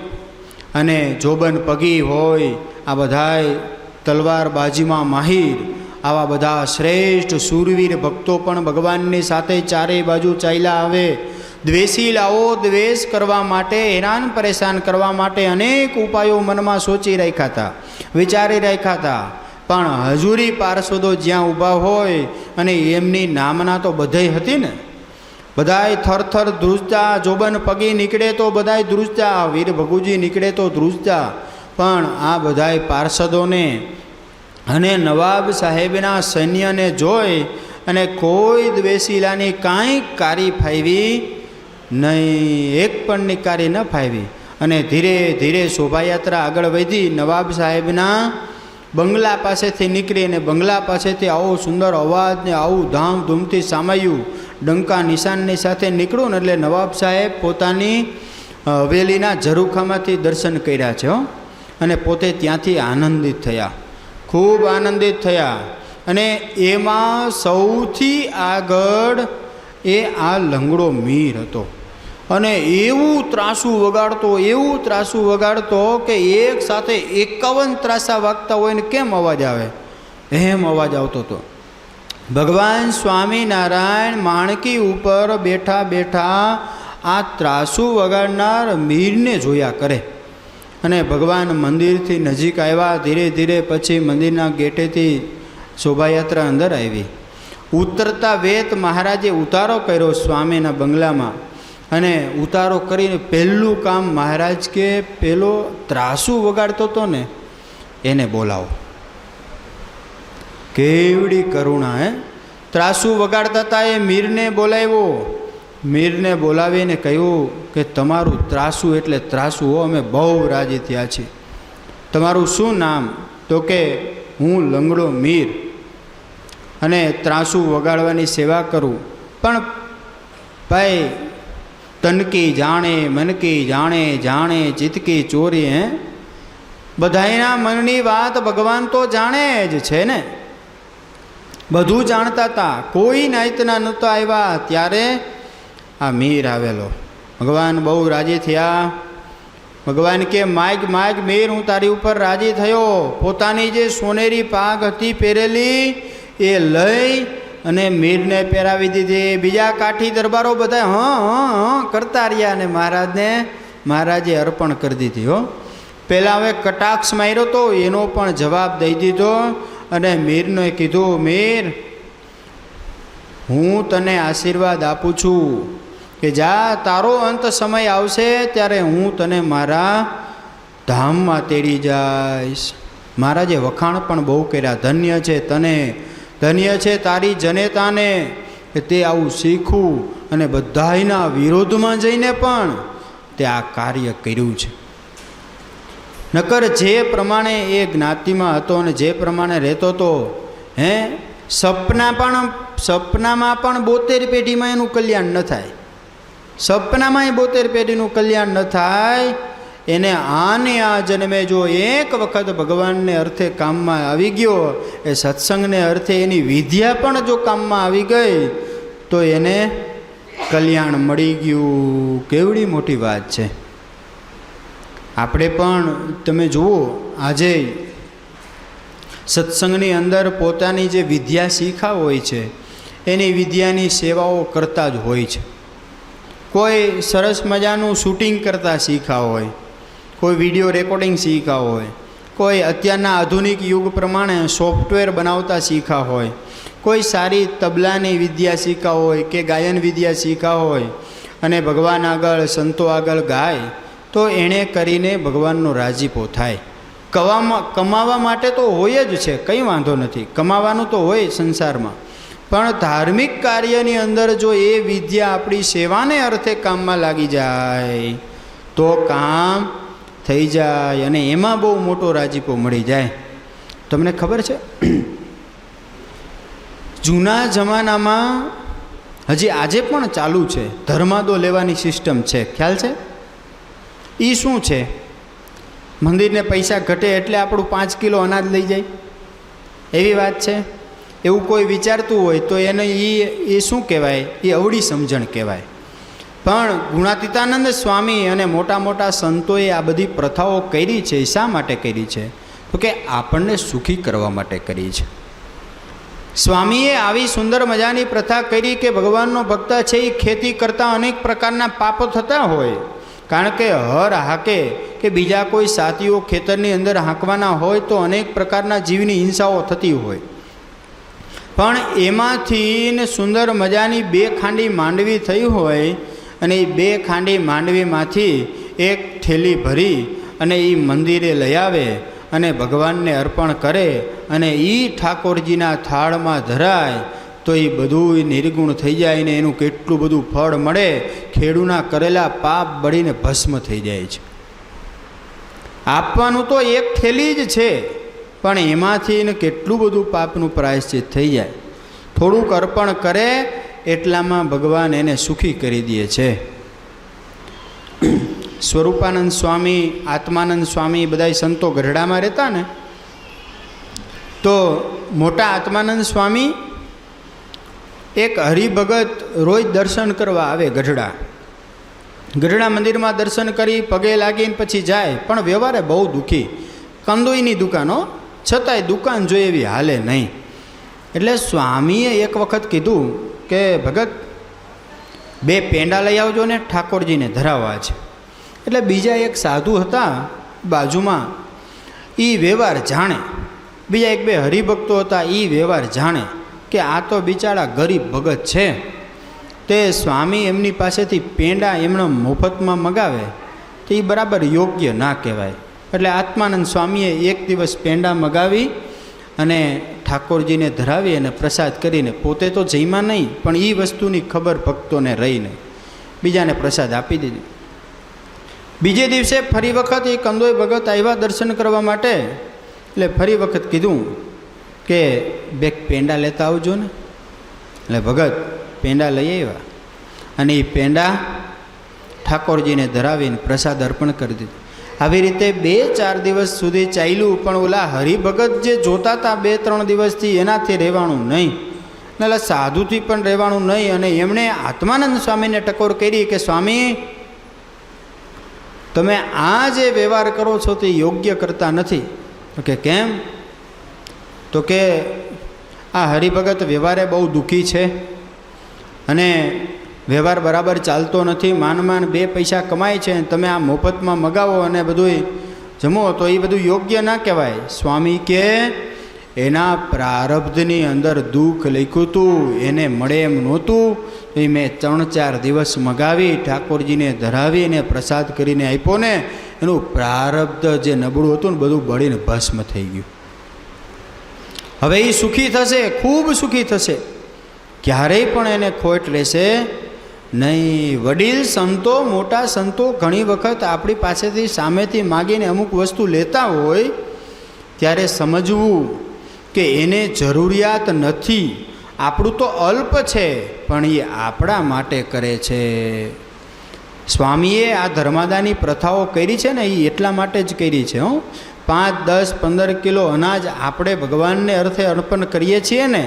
અને જોબન પગી હોય, આ બધાય તલવારબાજીમાં માહિર, આવા બધા શ્રેષ્ઠ શૂરવીર ભક્તો પણ ભગવાનની સાથે ચારેય બાજુ ચાલ્યા આવે. દ્વેષીલાઓ દ્વેષ કરવા માટે, હેરાન પરેશાન કરવા માટે અનેક ઉપાયો મનમાં સોચી રાખ્યા હતા, વિચારી રાખ્યા હતા. પણ હજુરી પાર્ષદો જ્યાં ઊભા હોય અને એમની નામના તો બધાય હતી ને, બધાય થરથર ધ્રુજતા. જોબન પગી નીકળે તો બધાય ધ્રુજતા, વીર ભગુજી નીકળે તો ધ્રુજતા. પણ આ બધાય પાર્ષદોને અને નવાબ સાહેબના સૈન્યને જોઈ અને કોઈ દ્વેષીલાની કાંઈ કારી ફાવી નહીં, એક પણ નિકારી ન ફાવી. અને ધીરે ધીરે શોભાયાત્રા આગળ વધી. નવાબ સાહેબના બંગલા પાસેથી નીકળી અને બંગલા પાસેથી આવો સુંદર અવાજ ને આવું ધામધૂમથી સામાયું, ડંકા નિશાનની સાથે નીકળું ને એટલે નવાબ સાહેબ પોતાની હવેલીના ઝરૂખામાંથી દર્શન કર્યા છે અને પોતે ત્યાંથી આનંદિત થયા, ખૂબ આનંદિત થયા. અને એમાં સૌથી આગળ એ આ લંગડો મીર હતો. અને એવું ત્રાસું વગાડતો, એવું ત્રાસું વગાડતો કે એક સાથે 51 ત્રાસા વાગતા હોય ને કેમ અવાજ આવે એમ અવાજ આવતો હતો. ભગવાન સ્વામિનારાયણ માણકી ઉપર બેઠા બેઠા આ ત્રાસું વગાડનાર મીરને જોયા કરે. અને ભગવાન મંદિરથી નજીક આવ્યા. ધીરે ધીરે પછી મંદિરના ગેટેથી શોભાયાત્રા અંદર આવી. ઉતરતા વેત મહારાજે ઉતારો કર્યો સ્વામીના બંગલામાં. અને ઉતારો કરીને પહેલું કામ મહારાજ કે પેલો ત્રાસું વગાડતો હતો ને એને બોલાવો. કેવડી કરુણા હે! ત્રાસું વગાડતા હતા એ મીરને બોલાવ્યો. મીરને બોલાવીને કહ્યું કે તમારું ત્રાસું એટલે ત્રાસું હો, અમે બહુ રાજી થયા છીએ. તમારું શું નામ? તો કે હું લંગડો મીર અને ત્રાસું વગાડવાની સેવા કરું. પણ ભાઈ તનકી જાણે મનકી જાણે, જાણે ચિતકી ચોરી. હે, બધાયના મનની વાત ભગવાન તો જાણે જ છે ને, બધું જાણતા હતા. કોઈ નાયતના નહોતા આવ્યા ત્યારે આ મીર આવેલો. ભગવાન બહુ રાજી થયા. ભગવાન કે માગ માગ મીર, હું તારી ઉપર રાજી થયો. પોતાની જે સોનેરી પાગ હતી પહેરેલી એ લઈ અને મીરને પહેરાવી દીધી. બીજા કાઠી દરબારો બધા હં કરતા રહ્યા અને મહારાજે અર્પણ કરી દીધી હો. પહેલાં હવે કટાક્ષ માર્યો તો એનો પણ જવાબ દઈ દીધો. અને મીરને કીધું, મીર હું તને આશીર્વાદ આપું છું કે જા, તારો અંત સમય આવશે ત્યારે હું તને મારા ધામમાં તેડી જઈશ. મહારાજે વખાણ પણ બહુ કર્યા. ધન્ય છે તને, ધન્ય છે તારી જનેતાને, કે તે આવું શીખવું અને બધાયના વિરોધમાં જઈને પણ તે આ કાર્ય કર્યું છે. નકર જે પ્રમાણે એ જ્ઞાતિમાં હતો અને જે પ્રમાણે રહેતો હતો, સપનામાં પણ 72 પેઢીમાં એનું કલ્યાણ ન થાય. સપનામાં 72 પેઢીનું કલ્યાણ ન થાય. એને આને આ જન્મે જો એક વખત ભગવાનને અર્થે કામમાં આવી ગયો, એ સત્સંગને અર્થે એની વિદ્યા પણ જો કામમાં આવી ગઈ તો એને કલ્યાણ મળી ગયું. કેવડી મોટી વાત છે. આપણે પણ તમે જુઓ, આજે સત્સંગની અંદર પોતાની જે વિદ્યા શીખા હોય છે એની વિદ્યાની સેવાઓ કરતા જ હોય છે. કોઈ સરસ મજાનું શૂટિંગ કરતા શીખા હોય, કોઈ વિડીયો રેકોર્ડિંગ શીખા હોય, કોઈ અત્યારના આધુનિક યુગ પ્રમાણે સોફ્ટવેર બનાવતા શીખા હોય, કોઈ સારી તબલાની વિદ્યા શીખા હોય કે ગાયન વિદ્યા શીખા હોય અને ભગવાન આગળ સંતો આગળ ગાય તો એણે કરીને ભગવાનનો રાજીપો થાય. કમાવા માટે તો હોય જ છે, કંઈ વાંધો નથી, કમાવાનું તો હોય સંસારમાં, પણ ધાર્મિક કાર્યની અંદર જો એ વિદ્યા આપણી સેવાને અર્થે કામમાં લાગી જાય તો કામ થઈ જાય અને એમાં બહુ મોટો રાજીપો મળી જાય. તમને ખબર છે, જૂના જમાનામાં હજી આજે પણ ચાલુ છે ધર્માદો લેવાની સિસ્ટમ છે, ખ્યાલ છે? એ શું છે? મંદિરને પૈસા ઘટે એટલે આપણું 5 કિલો અનાજ લઈ જાય એવી વાત છે. એવું કોઈ વિચારતું હોય તો એને એ શું કહેવાય? એ અવળી સમજણ કહેવાય. પણ ગુણાતીતાનંદ સ્વામી અને મોટા મોટા સંતોએ આ બધી પ્રથાઓ કરી છે. શા માટે કરી છે? તો કે આપણને સુખી કરવા માટે કરી છે. સ્વામીએ આવી સુંદર મજાની પ્રથા કરી કે ભગવાનનો ભક્ત છે એ ખેતી કરતાં અનેક પ્રકારના પાપો થતા હોય, કારણ કે હર હાકે કે બીજા કોઈ સાથીઓ ખેતરની અંદર હાંકવાના હોય તો અનેક પ્રકારના જીવની હિંસાઓ થતી હોય. પણ એમાંથી ને સુંદર મજાની 2 ખાંડી માંડવી થઈ હોય અને એ 2 ખાંડી માંડવીમાંથી એક થેલી ભરી અને એ મંદિરે લઈ આવે અને ભગવાનને અર્પણ કરે અને એ ઠાકોરજીના થાળમાં ધરાય તો એ બધું નિર્ગુણ થઈ જાય ને એનું કેટલું બધું ફળ મળે. ખેડૂના કરેલા પાપ બળીને ભસ્મ થઈ જાય છે. આપવાનું તો એક થેલી જ છે, પણ એમાંથી ને કેટલું બધું પાપનું પ્રાયશ્ચિત થઈ જાય. થોડુંક અર્પણ કરે એટલામાં ભગવાન એને સુખી કરી દે છે. સ્વરૂપાનંદ સ્વામી, આત્માનંદ સ્વામી બધાય સંતો ગઢડામાં રહેતા ને, તો મોટા આત્માનંદ સ્વામી એક હરિભગત રોજ દર્શન કરવા આવે ગઢડા મંદિરમાં દર્શન કરી પગે લાગીને પછી જાય. પણ વ્યવહારે બહુ દુઃખી, કંદોઈની દુકાનો છતાંય દુકાન જોઈએ એવી હાલે નહીં. એટલે સ્વામીએ એક વખત કીધું કે ભગત 2 પેંડા લઈ આવજો ને ઠાકોરજીને ધરાવવા છે. એટલે બીજા એક સાધુ હતા બાજુમાં, એ વ્યવહાર જાણે, બીજા 1-2 હરિભક્તો હતા, એ વ્યવહાર જાણે કે આ તો બિચારા ગરીબ ભગત છે. તે સ્વામી એમની પાસેથી પેંડા એમણે મફતમાં મગાવે તો એ બરાબર યોગ્ય ના કહેવાય. એટલે આત્માનંદ સ્વામીએ એક દિવસ પેંડા મગાવી અને ઠાકોરજીને ધરાવી અને પ્રસાદ કરીને પોતે તો જમ્યા નહીં, પણ એ વસ્તુની ખબર ભક્તોને રહીને બીજાને પ્રસાદ આપી દીધી. બીજે દિવસે ફરી વખત એ કંદોઈ ભગત આવ્યા દર્શન કરવા માટે. એટલે ફરી વખત કીધું કે 2 પેંડા લેતા આવજો ને. એટલે ભગત પેંડા લઈ આવ્યા અને એ પેંડા ઠાકોરજીને ધરાવીને પ્રસાદ અર્પણ કરી દીધું. આવી રીતે 2-4 દિવસ સુધી ચાલ્યું, પણ ઓલા હરિભગત જે જોતા હતા 2-3 દિવસથી એનાથી રહેવાનું નહીં, એટલે સાધુથી પણ રહેવાનું નહીં. અને એમણે આત્માનંદ સ્વામીને ટકોર કરી કે સ્વામી, તમે આ જે વ્યવહાર કરો છો તે યોગ્ય કરતા નથી. તો કે કેમ? તો કે આ હરિભગત વ્યવહારે બહુ દુઃખી છે અને વ્યવહાર બરાબર ચાલતો નથી, માન 2 પૈસા કમાય છે, તમે આ મફતમાં મગાવો અને બધું જમો તો એ બધું યોગ્ય ના કહેવાય. સ્વામી કે એના પ્રારબ્ધની અંદર દુઃખ લખ્યું હતું, એને મળે એમ નહોતું. એ મેં 3-4 દિવસ મગાવી ઠાકોરજીને ધરાવીને પ્રસાદ કરીને આપ્યો ને, એનું પ્રારબ્ધ જે નબળું હતું ને બધું બળીને ભસ્મ થઈ ગયું. હવે એ સુખી થશે, ખૂબ સુખી થશે. ક્યારેય પણ એને ખોટ રહેશે નહીં. વડીલ સંતો, મોટા સંતો ઘણી વખત આપણી પાસેથી સામેથી માગીને અમુક વસ્તુ લેતા હોય ત્યારે સમજવું કે એને જરૂરિયાત નથી. આપણું તો અલ્પ છે, પણ એ આપણા માટે કરે છે. સ્વામીએ આ ધર્માદાની પ્રથાઓ કરી છે ને, એ એટલા માટે જ કરી છે. 5, 10, 15 કિલો અનાજ આપણે ભગવાનને અર્થે અર્પણ કરીએ છીએ ને,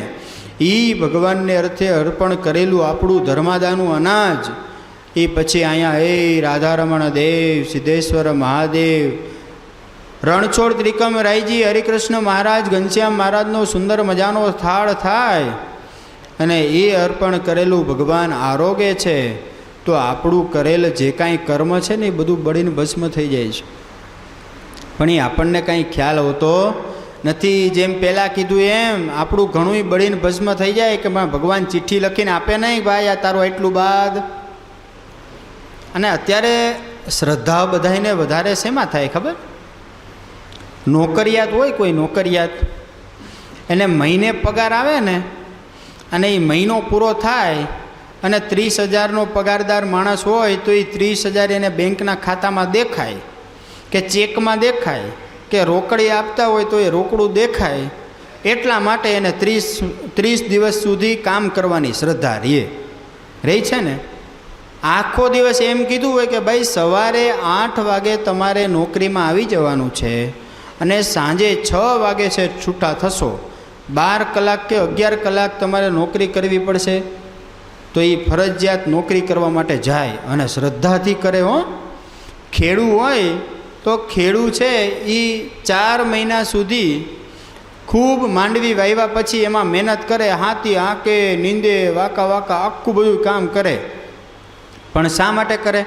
એ ભગવાનને અર્થે અર્પણ કરેલું આપણું ધર્માદાનું અનાજ એ પછી અહીંયા રાધારમણ દેવ, સિદ્ધેશ્વર મહાદેવ, રણછોડ ત્રિકમ રાયજી, હરિકૃષ્ણ મહારાજ, ઘનશ્યામ મહારાજનો સુંદર મજાનો થાળ થાય અને એ અર્પણ કરેલું ભગવાન આરોગે છે, તો આપણું કરેલ જે કાંઈ કર્મ છે ને એ બધું બળીને ભસ્મ થઈ જાય છે. પણ એ આપણને કાંઈ ખ્યાલ હોતો નથી. જેમ પહેલાં કીધું એમ આપણું ઘણું બળીને ભસ્મ થઈ જાય કે ભગવાન ચિઠ્ઠી લખીને આપે નહીં, ભાઈ આ તારું એટલું બાદ. અને અત્યારે શ્રદ્ધા બધાને વધારે શેમાં થાય ખબર? નોકરિયાત હોય, કોઈ નોકરિયાત, એને મહિને પગાર આવે ને, અને એ મહિનો પૂરો થાય અને 30,000નો પગારદાર માણસ હોય તો એ 30,000 એને બેંકના ખાતામાં દેખાય કે ચેકમાં દેખાય કે રોકડી આપતા હોય તો એ રોકડું દેખાય. એટલા માટે એને 30 દિવસ સુધી કામ કરવાની શ્રદ્ધા રહી છે ને. આખો દિવસ એમ કીધું હોય કે ભાઈ સવારે 8 વાગે તમારે નોકરીમાં આવી જવાનું છે અને સાંજે 6 વાગે છે છૂટા થશો. 12 કલાક કે 11 કલાક તમારે નોકરી કરવી પડશે. તો એ ફરજિયાત નોકરી કરવા માટે જાય અને શ્રદ્ધાથી કરે. ખેડૂ હોય તો ખેડૂ છે એ 4 મહિના સુધી ખૂબ માંડવી વાવ્યા પછી એમાં મહેનત કરે, હાથી હાંકે, નીંદે, વાંકા વાંકા આખું બધું કામ કરે. પણ શા માટે કરે?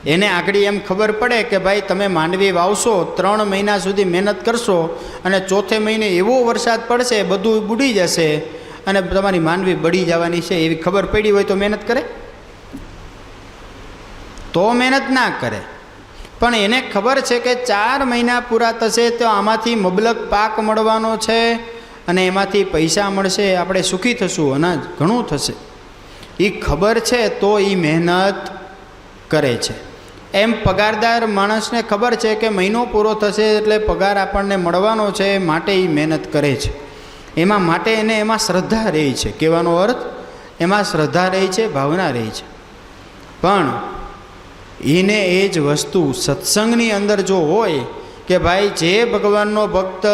એને આગળ એમ ખબર પડે કે ભાઈ તમે માંડવી વાવશો, 3 મહિના સુધી મહેનત કરશો અને ચોથે મહિને એવો વરસાદ પડશે, બધું બુડી જશે અને તમારી માંડવી બળી જવાની છે, એવી ખબર પડી હોય તો મહેનત કરે? તો મહેનત ના કરે. પણ એને ખબર છે કે 4 મહિના પૂરા થશે તો આમાંથી મબલક પાક મળવાનો છે અને એમાંથી પૈસા મળશે, આપણે સુખી થશું, અનાજ ઘણું થશે. એ ખબર છે તો એ મહેનત કરે છે. એમ પગારદાર માણસને ખબર છે કે મહિનો પૂરો થશે એટલે પગાર આપણને મળવાનો છે, માટે એ મહેનત કરે છે. માટે એને એમાં શ્રદ્ધા રહી છે. કહેવાનો અર્થ, એમાં શ્રદ્ધા રહી છે, ભાવના રહી છે. પણ એને એ જ વસ્તુ સત્સંગની અંદર જો હોય કે ભાઈ જે ભગવાનનો ભક્ત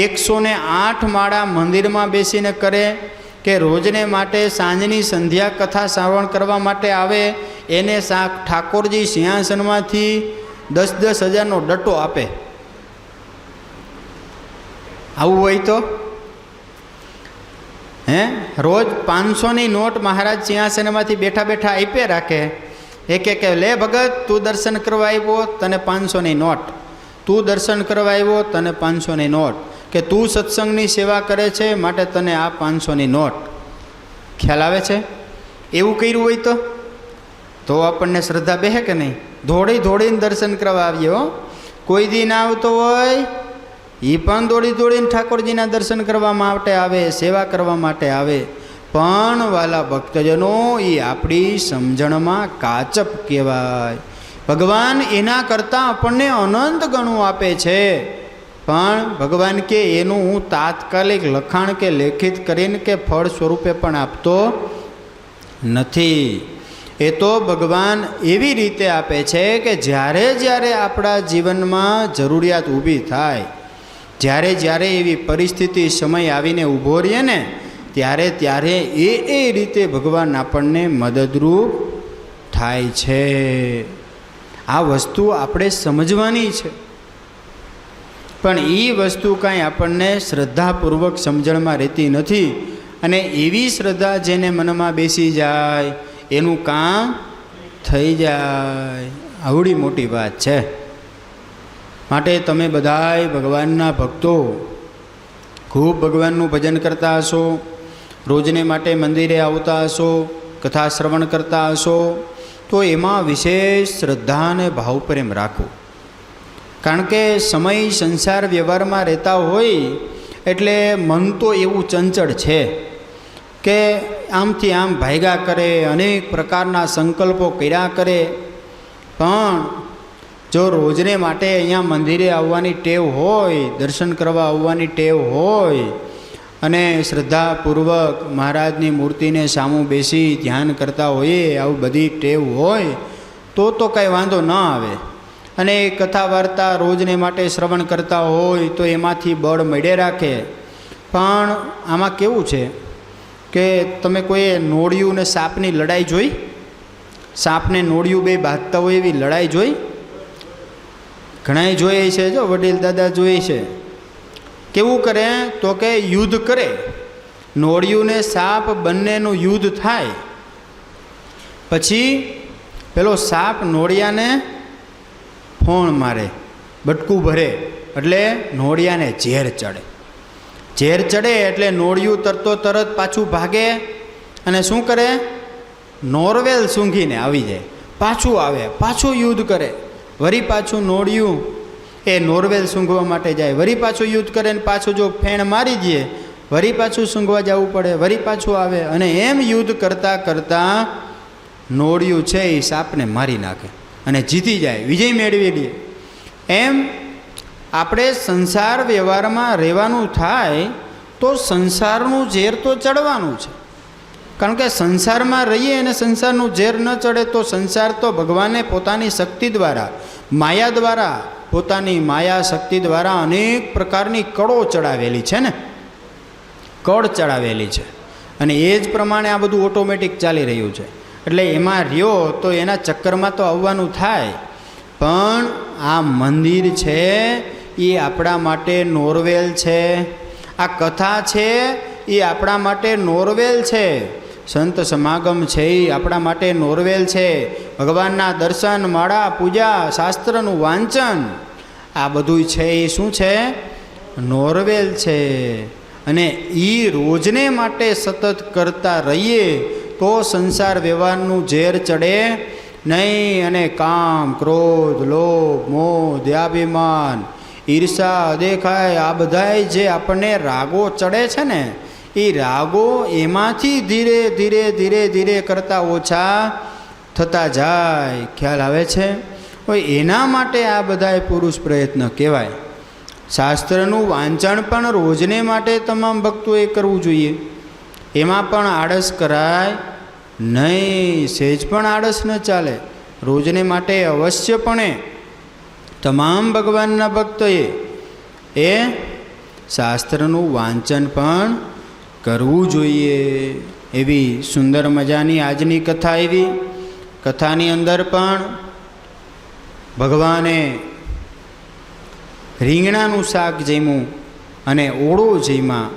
108 માળા મંદિરમાં બેસીને કરે કે રોજને માટે સાંજની સંધ્યા કથા શ્રવણ કરવા માટે આવે, એને ઠાકોરજી સિંહાસનમાંથી 10,000 હજારનો ડટ્ટો આપે. આવું હોય તો રોજ 500ની નોટ મહારાજ સિંહાસનમાંથી બેઠા બેઠા આપે રાખે. એક લે ભગત, તું દર્શન કરવા આવ્યો તને 500ની નોટ, તું દર્શન કરવા આવ્યો તને 500ની નોટ, કે તું સત્સંગની સેવા કરે છે માટે તને આ 500ની નોટ. ખ્યાલ આવે છે? એવું કર્યું હોય તો આપણને શ્રદ્ધા બેહે કે નહીં? દોડીને દર્શન કરવા આવીએ. કોઈ દી ના આવતો હોય એ પણ દોડીને ઠાકોરજીના દર્શન કરવા માટે આવે, સેવા કરવા માટે આવે. પણ વાલા ભક્તજનો, એ આપણી સમજણમાં કાચપ કહેવાય. ભગવાન એના કરતાં આપણને અનંત ગણું આપે છે, પણ ભગવાન કે એનું હું તાત્કાલિક લખાણ કે લેખિત કરીને કે ફળ સ્વરૂપે પણ આપતો નથી. એ તો ભગવાન એવી રીતે આપે છે કે જ્યારે આપણા જીવનમાં જરૂરિયાત ઊભી થાય, જ્યારે એવી પરિસ્થિતિ, સમય આવીને ઊભો રહીએ ને, ત્યારે એ રીતે ભગવાન આપણને મદદરૂપ થાય છે. આ વસ્તુ આપણે સમજવાની છે. પણ એ વસ્તુ કાંઈ આપણને શ્રદ્ધાપૂર્વક સમજણમાં રહેતી નથી. અને એવી શ્રદ્ધા જેને મનમાં બેસી જાય એનું કામ થઈ જાય. આવડી મોટી વાત છે. માટે તમે બધાય ભગવાનના ભક્તો ખૂબ ભગવાનનું ભજન કરતા હશો, રોજને માટે મંદિરે આવતા હશો, કથા શ્રવણ કરતા હશો, તો એમાં વિશેષ શ્રદ્ધા અને ભાવપ્રેમ રાખો. કારણ કે સમય સંસાર વ્યવહારમાં રહેતા હોય એટલે મન તો એવું ચંચળ છે. કે આમથી આમ ભાગ્યા કરે, અનેક પ્રકારના સંકલ્પો કર્યા કરે, પણ જો રોજને માટે અહીંયા મંદિરે આવવાની ટેવ હોય, દર્શન કરવા આવવાની ટેવ હોય અને શ્રદ્ધાપૂર્વક મહારાજની મૂર્તિને સામું બેસી ધ્યાન કરતા હોઈએ, આવું બધી ટેવ હોય તો કાંઈ વાંધો ન આવે. અને કથા વાર્તા રોજને માટે શ્રવણ કરતા હોય તો એમાંથી બળ મળે રાખે. પણ આમાં કેવું છે કે તમે કોઈ નોળિયું ને સાપની લડાઈ જોઈ? સાપને નોળિયું બે બાંધતા હોય એવી લડાઈ જોઈ? ઘણાય જોઈએ છે, જો વડીલ દાદા જોઈએ છે. કેવું કરે તો કે યુદ્ધ કરે, નોળિયું ને સાપ બંનેનું યુદ્ધ થાય. પછી પેલો સાપ નોળિયાને ફોણ મારે, બટકું ભરે, એટલે નોળિયાને ઝેર ચડે. ઝેર ચડે એટલે નોળિયું તરત પાછું ભાગે અને શું કરે? નોરવેલ સૂંઘીને આવી જાય, પાછું આવે, પાછું યુદ્ધ કરે. વળી પાછું નોળિયું એ નોરવેલ સૂંઘવા માટે જાય, વળી પાછું યુદ્ધ કરે ને પાછું જો ફેણ મારી દે, વળી પાછું સૂંઘવા જવું પડે, વળી પાછું આવે. અને એમ યુદ્ધ કરતાં કરતાં નોળિયું છે એ સાપને મારી નાખે અને જીતી જાય, વિજય મેળવી લે. એમ આપણે સંસાર વ્યવહારમાં રહેવાનું થાય તો સંસારનું ઝેર તો ચડવાનું છે. કારણ કે સંસારમાં રહીએ અને સંસારનું ઝેર ન ચડે તો સંસાર તો ભગવાને પોતાની શક્તિ દ્વારા, માયા દ્વારા, પોતાની માયા શક્તિ દ્વારા અનેક પ્રકારની કળો ચડાવેલી છે ને, કળ ચડાવેલી છે. અને એ જ પ્રમાણે આ બધું ઓટોમેટિક ચાલી રહ્યું છે. એટલે એમાં રહ્યો તો એના ચક્કરમાં તો આવવાનું થાય. પણ આ મંદિર છે એ આપણા માટે નોરવેલ છે. આ કથા છે એ આપણા માટે નોરવેલ છે. સંત સમાગમ છે એ આપણા માટે નોરવેલ છે. ભગવાનના દર્શન, માળા, પૂજા, શાસ્ત્રનું વાંચન, આ બધું છે એ શું છે? નોરવેલ છે. અને એ રોજને માટે સતત કરતા રહીએ તો સંસાર વ્યવહારનું ઝેર ચડે નહીં. અને કામ, ક્રોધ, લોભ, મોહ, દ્યાભિમાન, ઈર્ષા, દેખાય, આ બધાય જે આપણને રાગો ચડે છે ને, એ રાગો એમાંથી ધીરે ધીરે ધીરે ધીરે કરતાં ઓછા થતા જાય. ખ્યાલ આવે છે? હોય એના માટે આ બધાય પુરુષ પ્રયત્ન કહેવાય. શાસ્ત્રનું વાંચન પણ રોજને માટે તમામ ભક્તોએ કરવું જોઈએ. એમાં પણ આળસ કરાય નહીં, સહેજ પણ આળસ ન ચાલે. રોજને માટે અવશ્યપણે તમામ ભગવાનના ભક્તોએ એ શાસ્ત્રનું વાંચન પણ કરવું જોઈએ. એવી સુંદર મજાની આજની કથા. એવી કથાની અંદર પણ ભગવાને રીંગણાનું શાક જમ્યું અને ઓળો જમ્યા,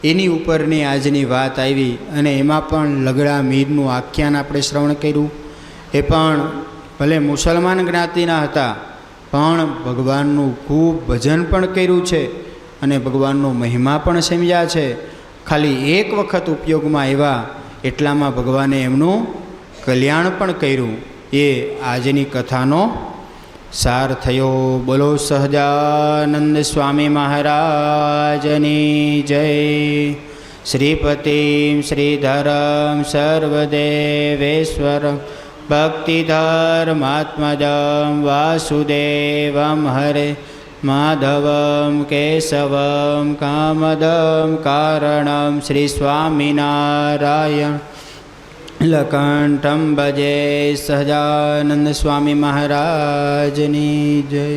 એની ઉપરની આજની વાત આવી. અને એમાં પણ લગડા મીરનું આખ્યાન આપણે શ્રવણ કર્યું. એ પણ ભલે મુસલમાન જ્ઞાતિના હતા પણ ભગવાનનું ખૂબ ભજન પણ કર્યું છે અને ભગવાનનો મહિમા પણ સમજ્યા છે. ખાલી એક વખત ઉપયોગમાં આવ્યા એટલામાં ભગવાને એમનું કલ્યાણ પણ કર્યું. એ આજની કથાનો સાર થયો. બોલો સહજાનંદ સ્વામી મહારાજની જય. શ્રીપતિમ શ્રીધરમ સર્વદેવેશ્વરમ ભક્તિધર્માત્મજમ વાસુદેવમ હરે માધવમ કેશવમ કામદમ કારણમ શ્રી સ્વામિનારાયણ લકંઠમ ભજે. સહજાનંદ સ્વામી મહારાજની જય.